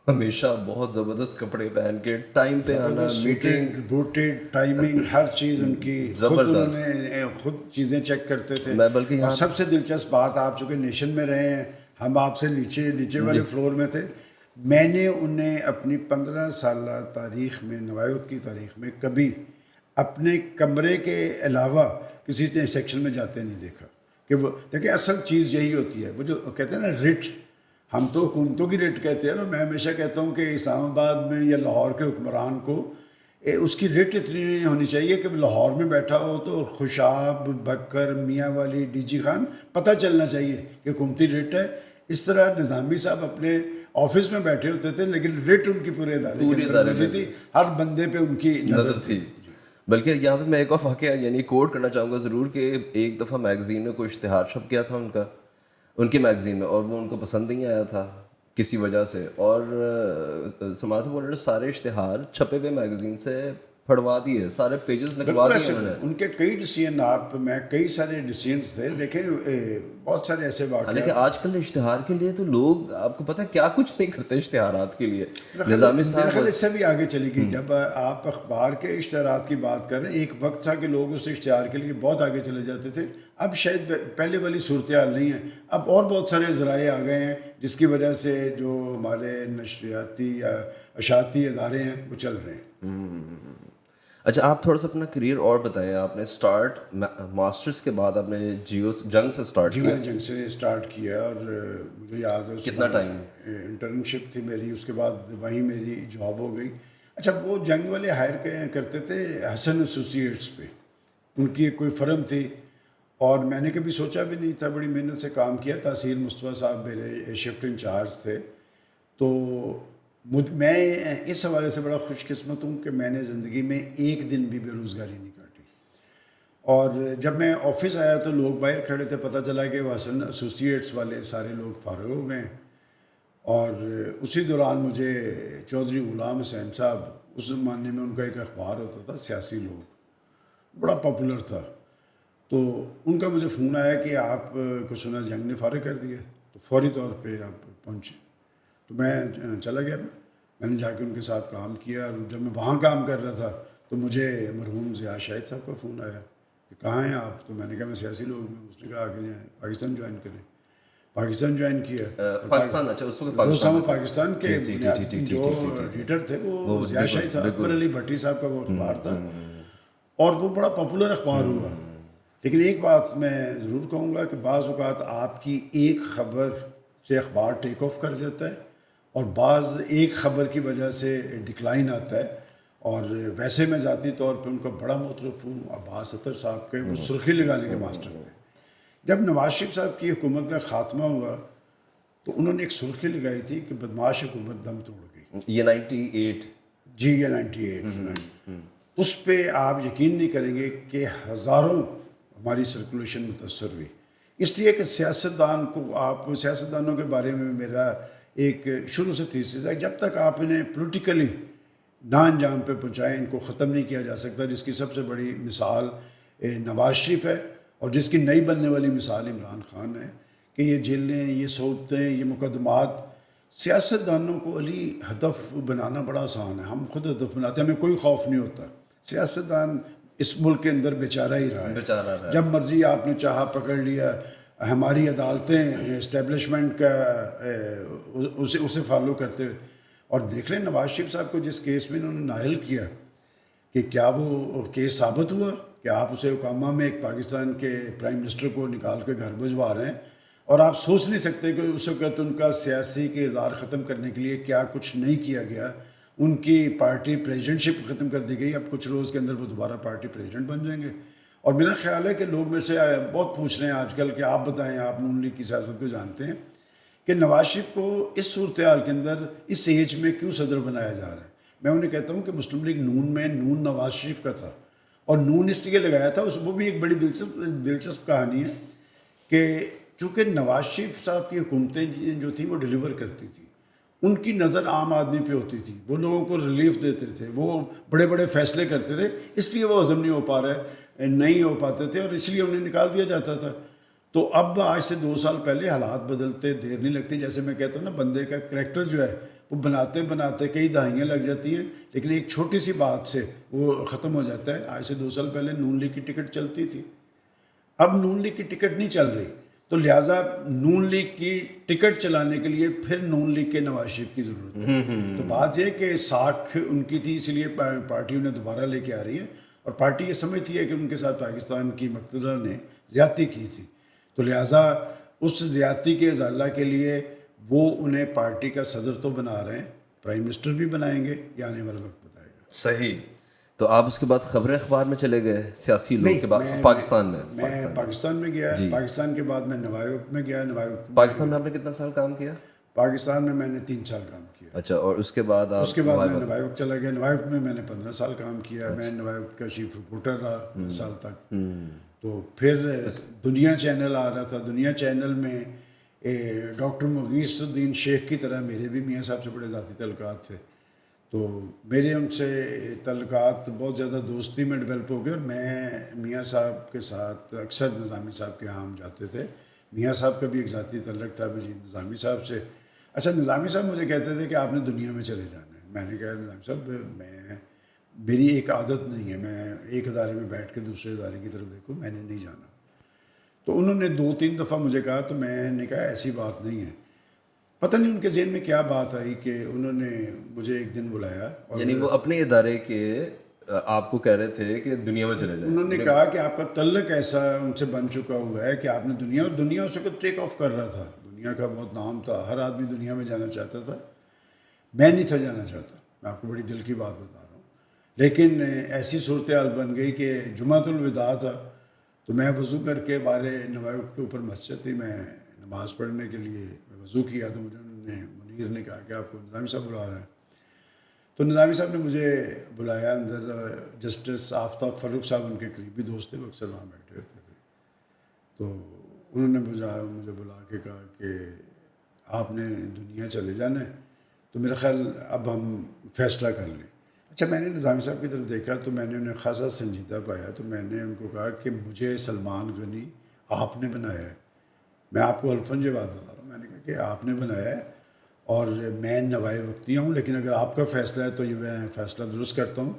ہمیشہ بہت زبردست کپڑے پہن کے ٹائم پہ آنا, میٹنگ بوٹیڈ ٹائمنگ ہر چیز ان کی زبردست, خود چیزیں چیک کرتے تھے. میں بلکہ اور سب سے دلچسپ بات, آپ چونکہ نیشن میں رہے ہیں, ہم آپ سے نیچے والے فلور میں تھے. میں نے انہیں اپنی 15 سالہ تاریخ میں, نوائے وقت کی تاریخ میں, کبھی اپنے کمرے کے علاوہ کسی سیکشن میں جاتے نہیں دیکھا. کہ وہ دیکھیں اصل چیز یہی ہوتی ہے, وہ جو کہتے ہیں نا رٹ, ہم تو حکومتوں کی رٹ کہتے ہیں. اور میں ہمیشہ کہتا ہوں کہ اسلام آباد میں یا لاہور کے حکمران کو اس کی رٹ اتنی نہیں ہونی چاہیے کہ لاہور میں بیٹھا ہو تو خوشاب, بکر, میاں والی, ڈی جی خان پتہ چلنا چاہیے کہ حکومتی رٹ ہے. اس طرح نظامی صاحب اپنے آفس میں بیٹھے ہوتے تھے, لیکن رٹ ان کی پورے ادارے میں تھی, ہر بندے پہ ان کی نظر تھی. بلکہ یہاں پہ میں ایک اور واقعہ یعنی کوٹ کرنا چاہوں گا ضرور, کہ ایک دفعہ میگزین میں کوئی اشتہار چھپ گیا تھا ان کی میگزین میں, اور وہ ان کو پسند نہیں آیا تھا کسی وجہ سے, اور سماج میں نے سارے اشتہار چھپے ہوئے میگزین سے پھڑوا دیے, سارے پیجز نکلوا دیے انہوں نے. ان کے کئی ڈیسیژن, میں کئی سارے ڈیسیژنس تھے. دیکھیں بہت سارے ایسے واقعات. حالانکہ آج کل اشتہار کے لیے تو لوگ آپ کو پتہ ہے کیا کچھ نہیں کرتے اشتہارات کے لیے. نظامی میرا خیال صاحب اس سے بھی آگے چلی گئی. جب آپ اخبار کے اشتہارات کی بات کریں, ایک وقت تھا کہ لوگ اس اشتہار کے لیے بہت آگے چلے جاتے تھے. اب شاید پہلے والی صورتحال نہیں ہے. اب اور بہت سارے ذرائع آ گئے ہیں جس کی وجہ سے جو ہمارے نشریاتی یا اشاعتی ادارے ہیں وہ چل رہے ہیں. اچھا آپ تھوڑا سا اپنا کریئر اور بتائیں. آپ نے اسٹارٹ ماسٹرس کے بعد آپ نے جیو جنگ سے اسٹارٹ جی کیا. میں نے جنگ سے اسٹارٹ کیا, اور مجھے یاد ہے کتنا ٹائم؟ انٹرنشپ تھی میری, اس کے بعد وہیں میری جاب ہو گئی. اچھا وہ جنگ والے ہائر کرتے تھے حسن ایسوسیٹس پہ, ان کی کوئی فرم تھی, اور میں نے کبھی سوچا بھی نہیں تھا. بڑی محنت سے کام کیا. تحصیل مصطفیٰ صاحب میرے شفٹ انچارج تھے. تو میں اس حوالے سے بڑا خوش قسمت ہوں کہ میں نے زندگی میں ایک دن بھی بے روزگاری نہیں کاٹی. اور جب میں آفس آیا تو لوگ باہر کھڑے تھے, پتہ چلا کہ وہ حسن ایسوسیٹس والے سارے لوگ فارغ ہو گئے. اور اسی دوران مجھے چودھری غلام حسین صاحب, اس زمانے میں ان کا ایک اخبار ہوتا تھا سیاسی لوگ, بڑا پاپولر تھا, تو ان کا مجھے فون آیا کہ آپ کو سنا جنگ نے فارغ کر دیا, تو فوری طور پہ آپ پہنچے. تو میں چلا گیا. میں نے جا کے ان کے ساتھ کام کیا, اور جب میں وہاں کام کر رہا تھا تو مجھے مرحوم ضیاء شاہد صاحب کا فون آیا کہ کہاں ہیں آپ. تو میں نے کہا میں سیاسی لوگ میں. اس نے کہا کہ پاکستان جوائن کریں. پاکستان جوائن کیا. پاکستان, اچھا اس وقت پاکستان کے جو ایڈیٹر تھے وہ ضیاء شاہد صاحب, اکبر علی بھٹی صاحب کا وہ اخبار تھا, اور وہ بڑا پاپولر اخبار ہوا. لیکن ایک بات میں ضرور کہوں گا کہ بعض اوقات آپ کی ایک خبر سے اخبار ٹیک آف کر جاتا ہے, اور بعض ایک خبر کی وجہ سے ڈکلائن آتا ہے. اور ویسے میں ذاتی طور پہ ان کا بڑا مترف ہوں عباس اطہر صاحب کے, وہ سرخی لگانے کے ماسٹر تھے. جب نواز شریف صاحب کی حکومت کا خاتمہ ہوا تو انہوں نے ایک سرخی لگائی تھی کہ بدمعاش حکومت دم توڑ گئی. یہ 98 جی یہ 98. اس پہ آپ یقین نہیں کریں گے کہ ہزاروں ہماری سرکولیشن متاثر ہوئی. اس لیے کہ سیاستدان کو, آپ سیاستدانوں کے بارے میں میرا ایک شروع سے تھیسس ہے, جب تک آپ انہیں پولیٹیکلی نہ انجام پہ پہنچائیں ان کو ختم نہیں کیا جا سکتا. جس کی سب سے بڑی مثال نواز شریف ہے, اور جس کی نئی بننے والی مثال عمران خان ہے, کہ یہ جیلیں, یہ صوبتیں, یہ مقدمات, سیاستدانوں کو علی ہدف بنانا بڑا آسان ہے. ہم خود ہدف بناتے ہیں, ہمیں کوئی خوف نہیں ہوتا. سیاستدان اس ملک کے اندر بیچارہ ہی رہا ہے, جب مرضی آپ نے چاہا پکڑ لیا. ہماری عدالتیں اسٹیبلشمنٹ کا اسے فالو کرتے ہوئے. اور دیکھ لیں نواز شریف صاحب کو جس کیس میں انہوں نے نااہل کیا, کہ کیا وہ کیس ثابت ہوا کہ آپ اسے حکامہ میں ایک پاکستان کے پرائم منسٹر کو نکال کے گھر بھجوا رہے ہیں, اور آپ سوچ نہیں سکتے کہ اس وقت ان کا سیاسی کردار ختم کرنے کے لیے کیا کچھ نہیں کیا گیا. ان کی پارٹی پریزیڈنٹ شپ ختم کر دی گئی. اب کچھ روز کے اندر وہ دوبارہ پارٹی پریزیڈنٹ بن جائیں گے. اور میرا خیال ہے کہ لوگ میرے سے بہت پوچھ رہے ہیں آج کل کہ آپ بتائیں, آپ نون لیگ کی سیاست کو جانتے ہیں, کہ نواز شریف کو اس صورتحال کے اندر اس ایج میں کیوں صدر بنایا جا رہا ہے. میں انہیں کہتا ہوں کہ مسلم لیگ نون میں نون نواز شریف کا تھا, اور نون اس لیے لگایا تھا, وہ بھی ایک بڑی دلچسپ کہانی ہے کہ چونکہ نواز شریف صاحب کی حکومتیں جو تھیں وہ ڈیلیور کرتی تھیں, ان کی نظر عام آدمی پہ ہوتی تھی, وہ لوگوں کو ریلیف دیتے تھے, وہ بڑے بڑے فیصلے کرتے تھے, اس لیے وہ ہضم نہیں ہو پا رہے, نہیں ہو پاتے تھے, اور اس لیے انہیں نکال دیا جاتا تھا. تو اب آج سے 2 سال پہلے حالات بدلتے دیر نہیں لگتی. جیسے میں کہتا ہوں نا, بندے کا کریکٹر جو ہے وہ بناتے بناتے کئی دہائیاں لگ جاتی ہیں, لیکن ایک چھوٹی سی بات سے وہ ختم ہو جاتا ہے. آج سے 2 سال پہلے نون لیگ کی ٹکٹ چلتی تھی, اب نون لیگ کی ٹکٹ نہیں چل رہی, تو لہٰذا نون لیگ کی ٹکٹ چلانے کے لیے پھر نون لیگ کے نواز شریف کی ضرورت ہے. تو بات یہ کہ ساکھ ان کی تھی, اس لیے پارٹی انہیں دوبارہ لے کے آ رہی ہے, اور پارٹی یہ سمجھتی ہے کہ ان کے ساتھ پاکستان کی مقتدر نے زیادتی کی تھی, تو لہٰذا اس زیادتی کے ازالہ کے لیے وہ انہیں پارٹی کا صدر تو بنا رہے ہیں, پرائم منسٹر بھی بنائیں گے, یہ آنے والا وقت بتائے گا. صحیح. تو آپ اس کے بعد خبر اخبار میں چلے گئے سیاسی لوگ کے بعد پاکستان میں؟ میں پاکستان میں گیا. پاکستان کے بعد میں نوائے وقت میں گیا. پاکستان میں آپ نے کتنا سال کام کیا؟ پاکستان میں نے 3 سال کام کیا. اچھا, اور اس کے بعد اس کے بعد میں نوائے وقت چلا گیا. نوائے وقت میں نے 15 سال کام کیا. میں نوائے وقت کا چیف رپورٹر رہا 10 سال تک. تو پھر دنیا چینل آ رہا تھا. دنیا چینل میں ڈاکٹر مغیث الدین شیخ کی طرح میرے بھی میاں صاحب سے بڑے ذاتی تعلقات تھے, تو میرے ان سے تعلقات بہت زیادہ دوستی میں ڈیولپ ہو گئے, اور میں میاں صاحب کے ساتھ اکثر نظامی صاحب کے یہاں ہم جاتے تھے. میاں صاحب کا بھی ایک ذاتی تعلق تھا مجید نظامی صاحب سے. اچھا نظامی صاحب مجھے کہتے تھے کہ آپ نے دنیا میں چلے جانا ہے. میں نے کہا نظامی صاحب میری ایک عادت نہیں ہے میں ایک ادارے میں بیٹھ کے دوسرے ادارے کی طرف دیکھوں, میں نے نہیں جانا. تو انہوں نے 2-3 دفعہ مجھے کہا تو میں نے کہا ایسی بات نہیں ہے. پتہ نہیں ان کے ذہن میں کیا بات آئی کہ انہوں نے مجھے ایک دن بلایا اور یعنی وہ اپنے ادارے کے آپ کو کہہ رہے تھے کہ دنیا میں چلے جائیں. انہوں نے کہا کہ آپ کا تعلق ایسا ان سے بن چکا ہوا ہے کہ آپ نے دنیا اس وقت ٹیک آف کر رہا تھا, دنیا کا بہت نام تھا, ہر آدمی دنیا میں جانا چاہتا تھا, میں نہیں تھا جانا چاہتا. میں آپ کو بڑی دل کی بات بتا رہا ہوں. لیکن ایسی صورتحال بن گئی کہ جمعۃ الوداع تھا تو میں وضو کر کے ہمارے نوائے وقت کے اوپر مسجد تھی, میں نماز پڑھنے کے لیے وضو کیا تو مجھے انہوں نے منیر نے کہا کہ آپ کو نظامی صاحب بلا رہے ہیں. تو نظامی صاحب نے مجھے بلایا اندر. جسٹس آفتاب فروخ صاحب ان کے قریبی دوست تھے, وہ اکثر وہاں بیٹھے ہوتے تھے. تو انہوں نے مجھے بلا کے کہا کہ آپ نے دنیا چلے جانا ہے تو میرا خیال اب ہم فیصلہ کر لیں. اچھا میں نے نظامی صاحب کی طرف دیکھا تو میں نے انہیں خاصا سنجیدہ پایا. تو میں نے ان کو کہا کہ مجھے سلمان غنی آپ نے بنایا ہے. میں آپ کو الفاظ یہ بات بتا رہا ہوں. میں نے کہا کہ آپ نے بنایا ہے اور میں نوائے وقتیہ ہوں, لیکن اگر آپ کا فیصلہ ہے تو یہ میں فیصلہ درست کرتا ہوں.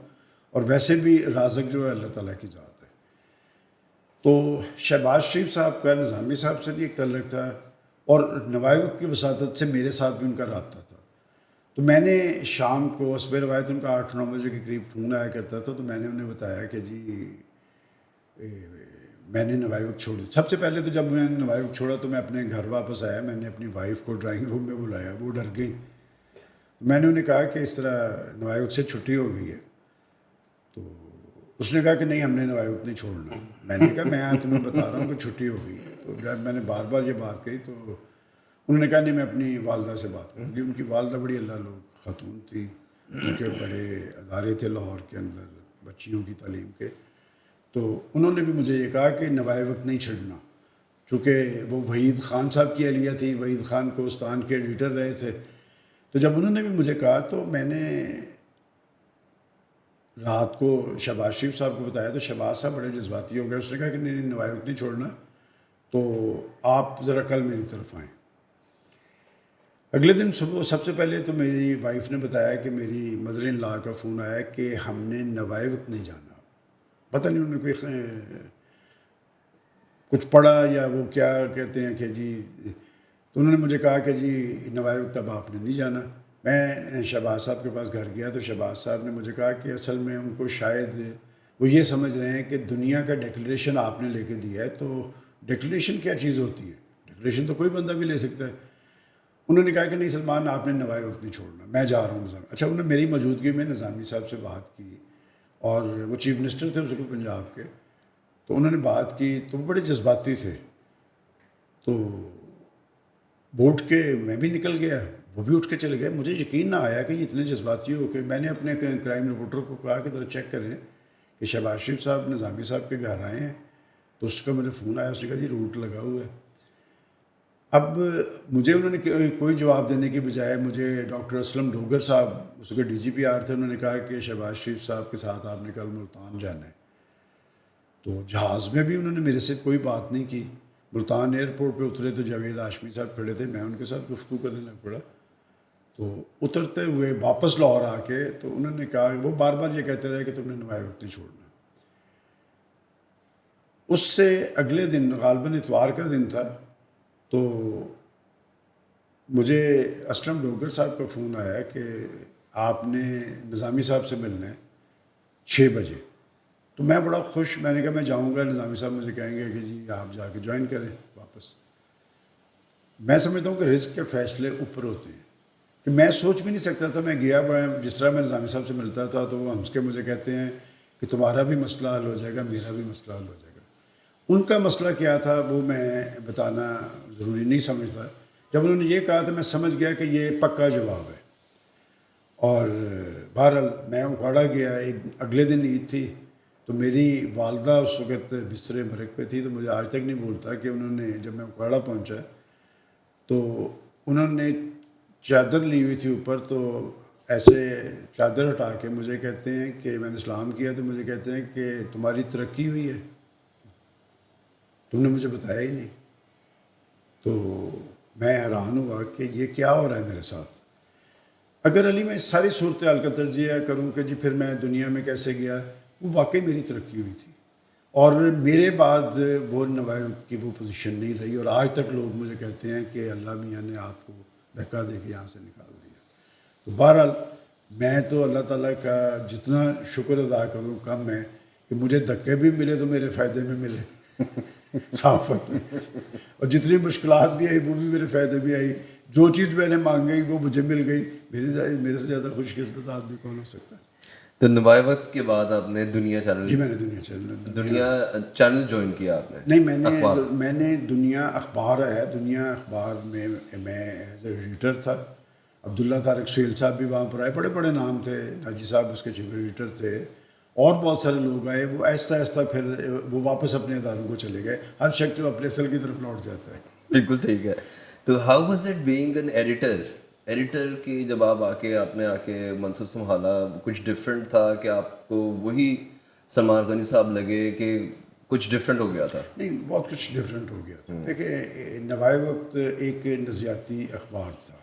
اور ویسے بھی رازق جو ہے اللہ تعالیٰ کی ذات ہے. تو شہباز شریف صاحب کا نظامی صاحب سے بھی ایک تعلق تھا اور نوائے وقت کی وساطت سے میرے ساتھ بھی ان کا رابطہ تھا. تو میں نے شام کو حسب روایت ان کا 8-9 بجے کے قریب فون آیا کرتا تھا. تو میں نے انہیں بتایا کہ جی میں نے نوائے وقت چھوڑ دیا. سب سے پہلے تو جب میں نے نوائے وقت چھوڑا تو میں اپنے گھر واپس آیا. میں نے اپنی وائف کو ڈرائنگ روم میں بلایا, وہ ڈر گئی. میں نے انہیں کہا کہ اس طرح نوائے وقت سے چھٹی ہو گئی ہے. تو اس نے کہا کہ نہیں ہم نے نوائے وقت نہیں چھوڑنا. میں نے کہا میں تمہیں بتا رہا ہوں کہ چھٹی ہو گئی ہے. تو جب میں نے بار بار یہ بات کہی تو انہوں نے کہا نہیں میں اپنی والدہ سے بات کروں گی. ان کی والدہ بڑی اللہ لوگ خاتون تھی, ان کے بڑے ادارے تھے لاہور کے اندر بچیوں کی تعلیم کے. تو انہوں نے بھی مجھے یہ کہا کہ نوائے وقت نہیں چھڑنا, چونکہ وہ وحید خان صاحب کی اہلیہ تھی. وحید خان کوستان کے ایڈیٹر رہے تھے. تو جب انہوں نے بھی مجھے کہا تو میں نے رات کو شہباز شریف صاحب کو بتایا. تو شہباز صاحب بڑے جذباتی ہو گئے. اس نے کہا کہ نہیں نوائے وقت نہیں چھوڑنا, تو آپ ذرا کل میری طرف آئیں. اگلے دن صبح سب سے پہلے تو میری وائف نے بتایا کہ میری مدر ان لا کا فون آیا کہ ہم نے نوائے وقت نہیں جانا. پتہ نہیں انہوں نے کوئی کچھ پڑھا یا وہ کیا کہتے ہیں کہ جی. تو انہوں نے مجھے کہا کہ جی نوائے وقت اب آپ نے نہیں جانا. میں شہباز صاحب کے پاس گھر گیا تو شہباز صاحب نے مجھے کہا کہ اصل میں ان کو شاید وہ یہ سمجھ رہے ہیں کہ دنیا کا ڈیکلیریشن آپ نے لے کے دیا ہے. تو ڈیکلیریشن کیا چیز ہوتی ہے؟ ڈیکلیریشن تو کوئی بندہ بھی لے سکتا ہے. انہوں نے کہا کہ نہیں سلمان آپ نے نوائے وقت نہیں چھوڑنا, میں جا رہا ہوں نظامی. اچھا انہوں نے میری موجودگی میں نظامی صاحب سے بات کی اور وہ چیف منسٹر تھے اس وقت پنجاب کے. تو انہوں نے بات کی تو وہ بڑے جذباتی تھے. تو وہ اٹھ کے میں بھی نکل گیا, وہ بھی اٹھ کے چلے گئے. مجھے یقین نہ آیا کہ یہ اتنے جذباتی ہو کہ میں نے اپنے کرائم رپورٹر کو کہا کہ ذرا چیک کریں کہ شہباز شریف صاحب نظامی صاحب کے گھر آئے ہیں. تو اس کا مجھے فون آیا, اس نے کہا جی روٹ لگا ہوا ہے. اب مجھے انہوں نے کوئی جواب دینے کی بجائے مجھے ڈاکٹر اسلم ڈوگر صاحب اس کے DGP تھے, انہوں نے کہا کہ شہباز شریف صاحب کے ساتھ آپ نے کل ملتان جانا ہے. تو جہاز میں بھی انہوں نے میرے سے کوئی بات نہیں کی. ملتان ایئرپورٹ پہ اترے تو جاوید ہاشمی صاحب کھڑے تھے, میں ان کے ساتھ گفتگو کرنے لگ پڑا. تو اترتے ہوئے واپس لاہور آ کے تو انہوں نے کہا, وہ بار بار یہ کہتے رہے کہ تم نے نوائے وقت نہیں چھوڑنا. اس سے اگلے دن غالباً اتوار کا دن تھا, تو مجھے اسلم ڈوگر صاحب کا فون آیا کہ آپ نے نظامی صاحب سے ملنا ہے 6 بجے. تو میں بڑا خوش, میں نے کہا میں جاؤں گا. نظامی صاحب مجھے کہیں گے کہ جی آپ جا کے جوائن کریں واپس. میں سمجھتا ہوں کہ رزق کے فیصلے اوپر ہوتے ہیں, کہ میں سوچ بھی نہیں سکتا تھا. میں گیا, جس طرح میں نظامی صاحب سے ملتا تھا تو وہ ہنس کے مجھے کہتے ہیں کہ تمہارا بھی مسئلہ حل ہو جائے گا, میرا بھی مسئلہ حل ہو جائے گا. ان کا مسئلہ کیا تھا وہ میں بتانا ضروری نہیں سمجھتا. جب انہوں نے یہ کہا تو میں سمجھ گیا کہ یہ پکا جواب ہے. اور بہرحال میں اکھاڑا گیا. اگلے دن عید تھی تو میری والدہ اس وقت بستر مرگ پہ تھی. تو مجھے آج تک نہیں بھولتا کہ انہوں نے جب میں اکھاڑا پہنچا تو انہوں نے چادر لی ہوئی تھی اوپر, تو ایسے چادر ہٹا کے مجھے کہتے ہیں کہ میں نے سلام کیا تو مجھے کہتے ہیں کہ تمہاری ترقی ہوئی ہے, تم نے مجھے بتایا ہی نہیں. تو میں حیران ہوا کہ یہ کیا ہو رہا ہے میرے ساتھ. اگر علی میں اس ساری صورتحال کا تجزیہ کروں کہ جی پھر میں دنیا میں کیسے گیا, وہ واقعی میری ترقی ہوئی تھی, اور میرے بعد وہ نوائے وقت کی وہ پوزیشن نہیں رہی, اور آج تک لوگ مجھے کہتے ہیں کہ اللہ میاں نے آپ کو دھکا دے کے یہاں سے نکال دیا. تو بہرحال میں تو اللہ تعالیٰ کا جتنا شکر ادا کروں کم ہے کہ مجھے دھکے بھی ملے تو میرے فائدے میں ملے صحافت میں, اور جتنی مشکلات بھی آئی وہ بھی میرے فائدے بھی آئی. جو چیز میں نے مانگی وہ مجھے مل گئی. میرے سے زیادہ خوش قسمت آدمی کون ہو سکتا ہے. تو نوائے وقت کے بعد آپ نے دنیا چینل جی میں نے دنیا چینل جوائن کیا آپ نے؟ نہیں, میں نے دنیا اخبار ہے, دنیا اخبار میں ایز اے ایڈیٹر تھا. عبداللہ طارق سہیل صاحب بھی وہاں پر آئے, بڑے بڑے نام تھے, ناجی صاحب اس کے چیف ایڈیٹر تھے, اور بہت سارے لوگ آئے. وہ آہستہ آہستہ پھر وہ واپس اپنے اداروں کو چلے گئے. ہر شخص جو اپنے اصل کی طرف لوٹ جاتا ہے. بالکل ٹھیک ہے. تو how was it being an editor کی جب آپ نے آ کے منصب سنبھالا, کچھ ڈفرینٹ تھا کہ آپ کو وہی سلمان غنی صاحب لگے کہ کچھ ڈفرینٹ ہو گیا تھا؟ نہیں, بہت کچھ ڈفرینٹ ہو گیا تھا. دیکھیں, نوائے وقت ایک نظریاتی اخبار تھا,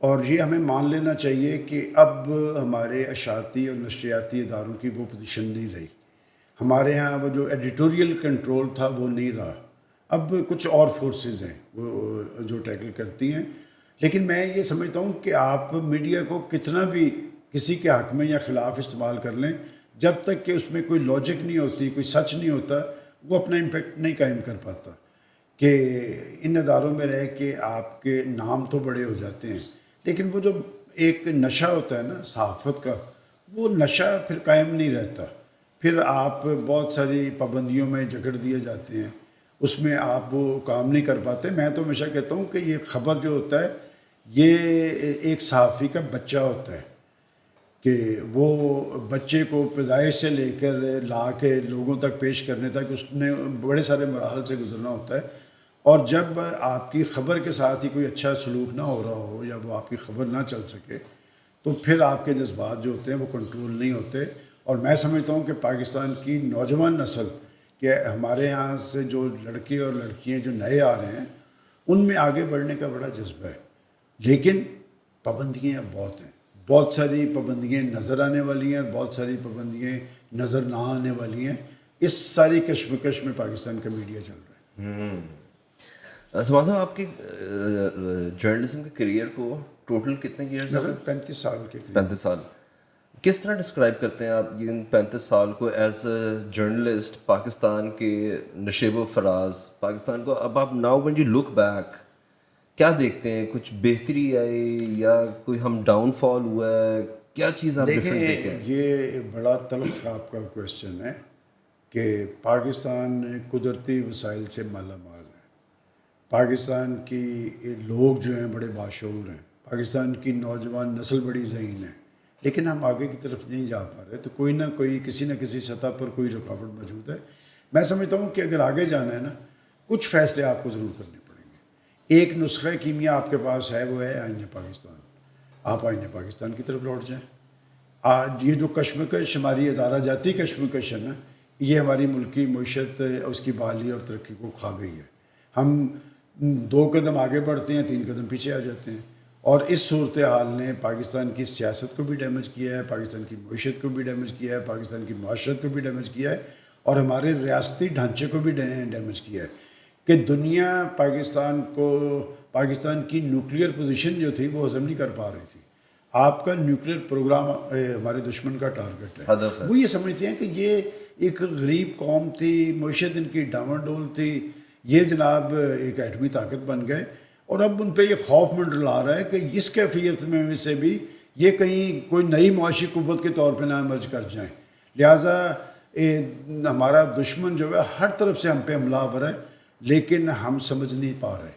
اور یہ ہمیں مان لینا چاہیے کہ اب ہمارے اشاعتی اور نشریاتی اداروں کی وہ پوزیشن نہیں رہی. ہمارے ہاں وہ جو ایڈیٹوریل کنٹرول تھا وہ نہیں رہا. اب کچھ اور فورسز ہیں وہ جو ٹیکل کرتی ہیں. لیکن میں یہ سمجھتا ہوں کہ آپ میڈیا کو کتنا بھی کسی کے حق میں یا خلاف استعمال کر لیں, جب تک کہ اس میں کوئی لاجک نہیں ہوتی, کوئی سچ نہیں ہوتا, وہ اپنا امپیکٹ نہیں قائم کر پاتا. کہ ان اداروں میں رہ کے آپ کے نام تو بڑے ہو جاتے ہیں, لیکن وہ جو ایک نشہ ہوتا ہے نا صحافت کا, وہ نشہ پھر قائم نہیں رہتا. پھر آپ بہت ساری پابندیوں میں جکڑ دیے جاتے ہیں, اس میں آپ وہ کام نہیں کر پاتے. میں تو ہمیشہ کہتا ہوں کہ یہ خبر جو ہوتا ہے یہ ایک صحافی کا بچہ ہوتا ہے, کہ وہ بچے کو پیدائش سے لے کر لا کے لوگوں تک پیش کرنے تک اس نے بڑے سارے مراحل سے گزرنا ہوتا ہے. اور جب آپ کی خبر کے ساتھ ہی کوئی اچھا سلوک نہ ہو رہا ہو, یا وہ آپ کی خبر نہ چل سکے, تو پھر آپ کے جذبات جو ہوتے ہیں وہ کنٹرول نہیں ہوتے. اور میں سمجھتا ہوں کہ پاکستان کی نوجوان نسل, کہ ہمارے یہاں سے جو لڑکے اور لڑکیاں جو نئے آ رہے ہیں, ان میں آگے بڑھنے کا بڑا جذبہ ہے. لیکن پابندیاں بہت ہیں, بہت ساری پابندیاں نظر آنے والی ہیں, بہت ساری پابندیاں نظر نہ آنے والی ہیں. اس ساری کشمکش میں پاکستان کا میڈیا چل رہا ہے. سلمان صاحب, آپ کے جرنلزم کے کریئر کو ٹوٹل کتنے ایئرس ہو گئے؟ 35 سال کے 35 سال. کس طرح ڈسکرائب کرتے ہیں آپ ان 35 سال کو ایز اے جرنلسٹ, پاکستان کے نشیب و فراز پاکستان کو؟ اب آپ now when you look back کیا دیکھتے ہیں؟ کچھ بہتری آئی یا کوئی ہم ڈاؤن فال ہوا ہے؟ کیا چیز آپ ڈفرینٹ دیکھیں؟ یہ بڑا تلخ آپ کا کویشچن ہے کہ پاکستان قدرتی وسائل سے مالا مال ہے. پاکستان کی لوگ جو ہیں بڑے باشعور ہیں, پاکستان کی نوجوان نسل بڑی ذہین ہے, لیکن ہم آگے کی طرف نہیں جا پا رہے. تو کوئی نہ کوئی کسی نہ کسی سطح پر کوئی رکاوٹ موجود ہے. میں سمجھتا ہوں کہ اگر آگے جانا ہے نا, کچھ فیصلے آپ کو ضرور کرنے پڑیں گے. ایک نسخہ کیمیا آپ کے پاس ہے, وہ ہے آئین پاکستان. آپ آئین پاکستان کی طرف لوٹ جائیں. آج یہ جو کشمکش, ہماری ادارہ جاتی کشمکش ہے نا, یہ ہماری ملکی معیشت, اس کی بحالی اور ترقی کو کھا گئی ہے. ہم 2 قدم آگے بڑھتے ہیں, 3 قدم پیچھے آ جاتے ہیں. اور اس صورتحال نے پاکستان کی سیاست کو بھی ڈیمیج کیا ہے, پاکستان کی معیشت کو بھی ڈیمیج کیا ہے, پاکستان کی معاشرت کو بھی ڈیمیج کیا ہے, اور ہمارے ریاستی ڈھانچے کو بھی ڈیمیج کیا ہے. کہ دنیا پاکستان کی نیوکلیئر پوزیشن جو تھی وہ ہضم نہیں کر پا رہی تھی. آپ کا نیوکلیئر پروگرام ہمارے دشمن کا ٹارگٹ ہے. ہدف ہے. وہ یہ سمجھتے ہیں کہ یہ ایک غریب قوم تھی, معیشت ان کی ڈاواڈول تھی, یہ جناب ایک ایٹمی طاقت بن گئے. اور اب ان پہ یہ خوف منڈلا رہا ہے کہ اس کیفیت میں سے بھی یہ کہیں کوئی نئی معاشی قوت کے طور پہ نہ ایمرج کر جائیں. لہٰذا ہمارا دشمن جو ہے ہر طرف سے ہم پہ حملہ آور ہے, لیکن ہم سمجھ نہیں پا رہے,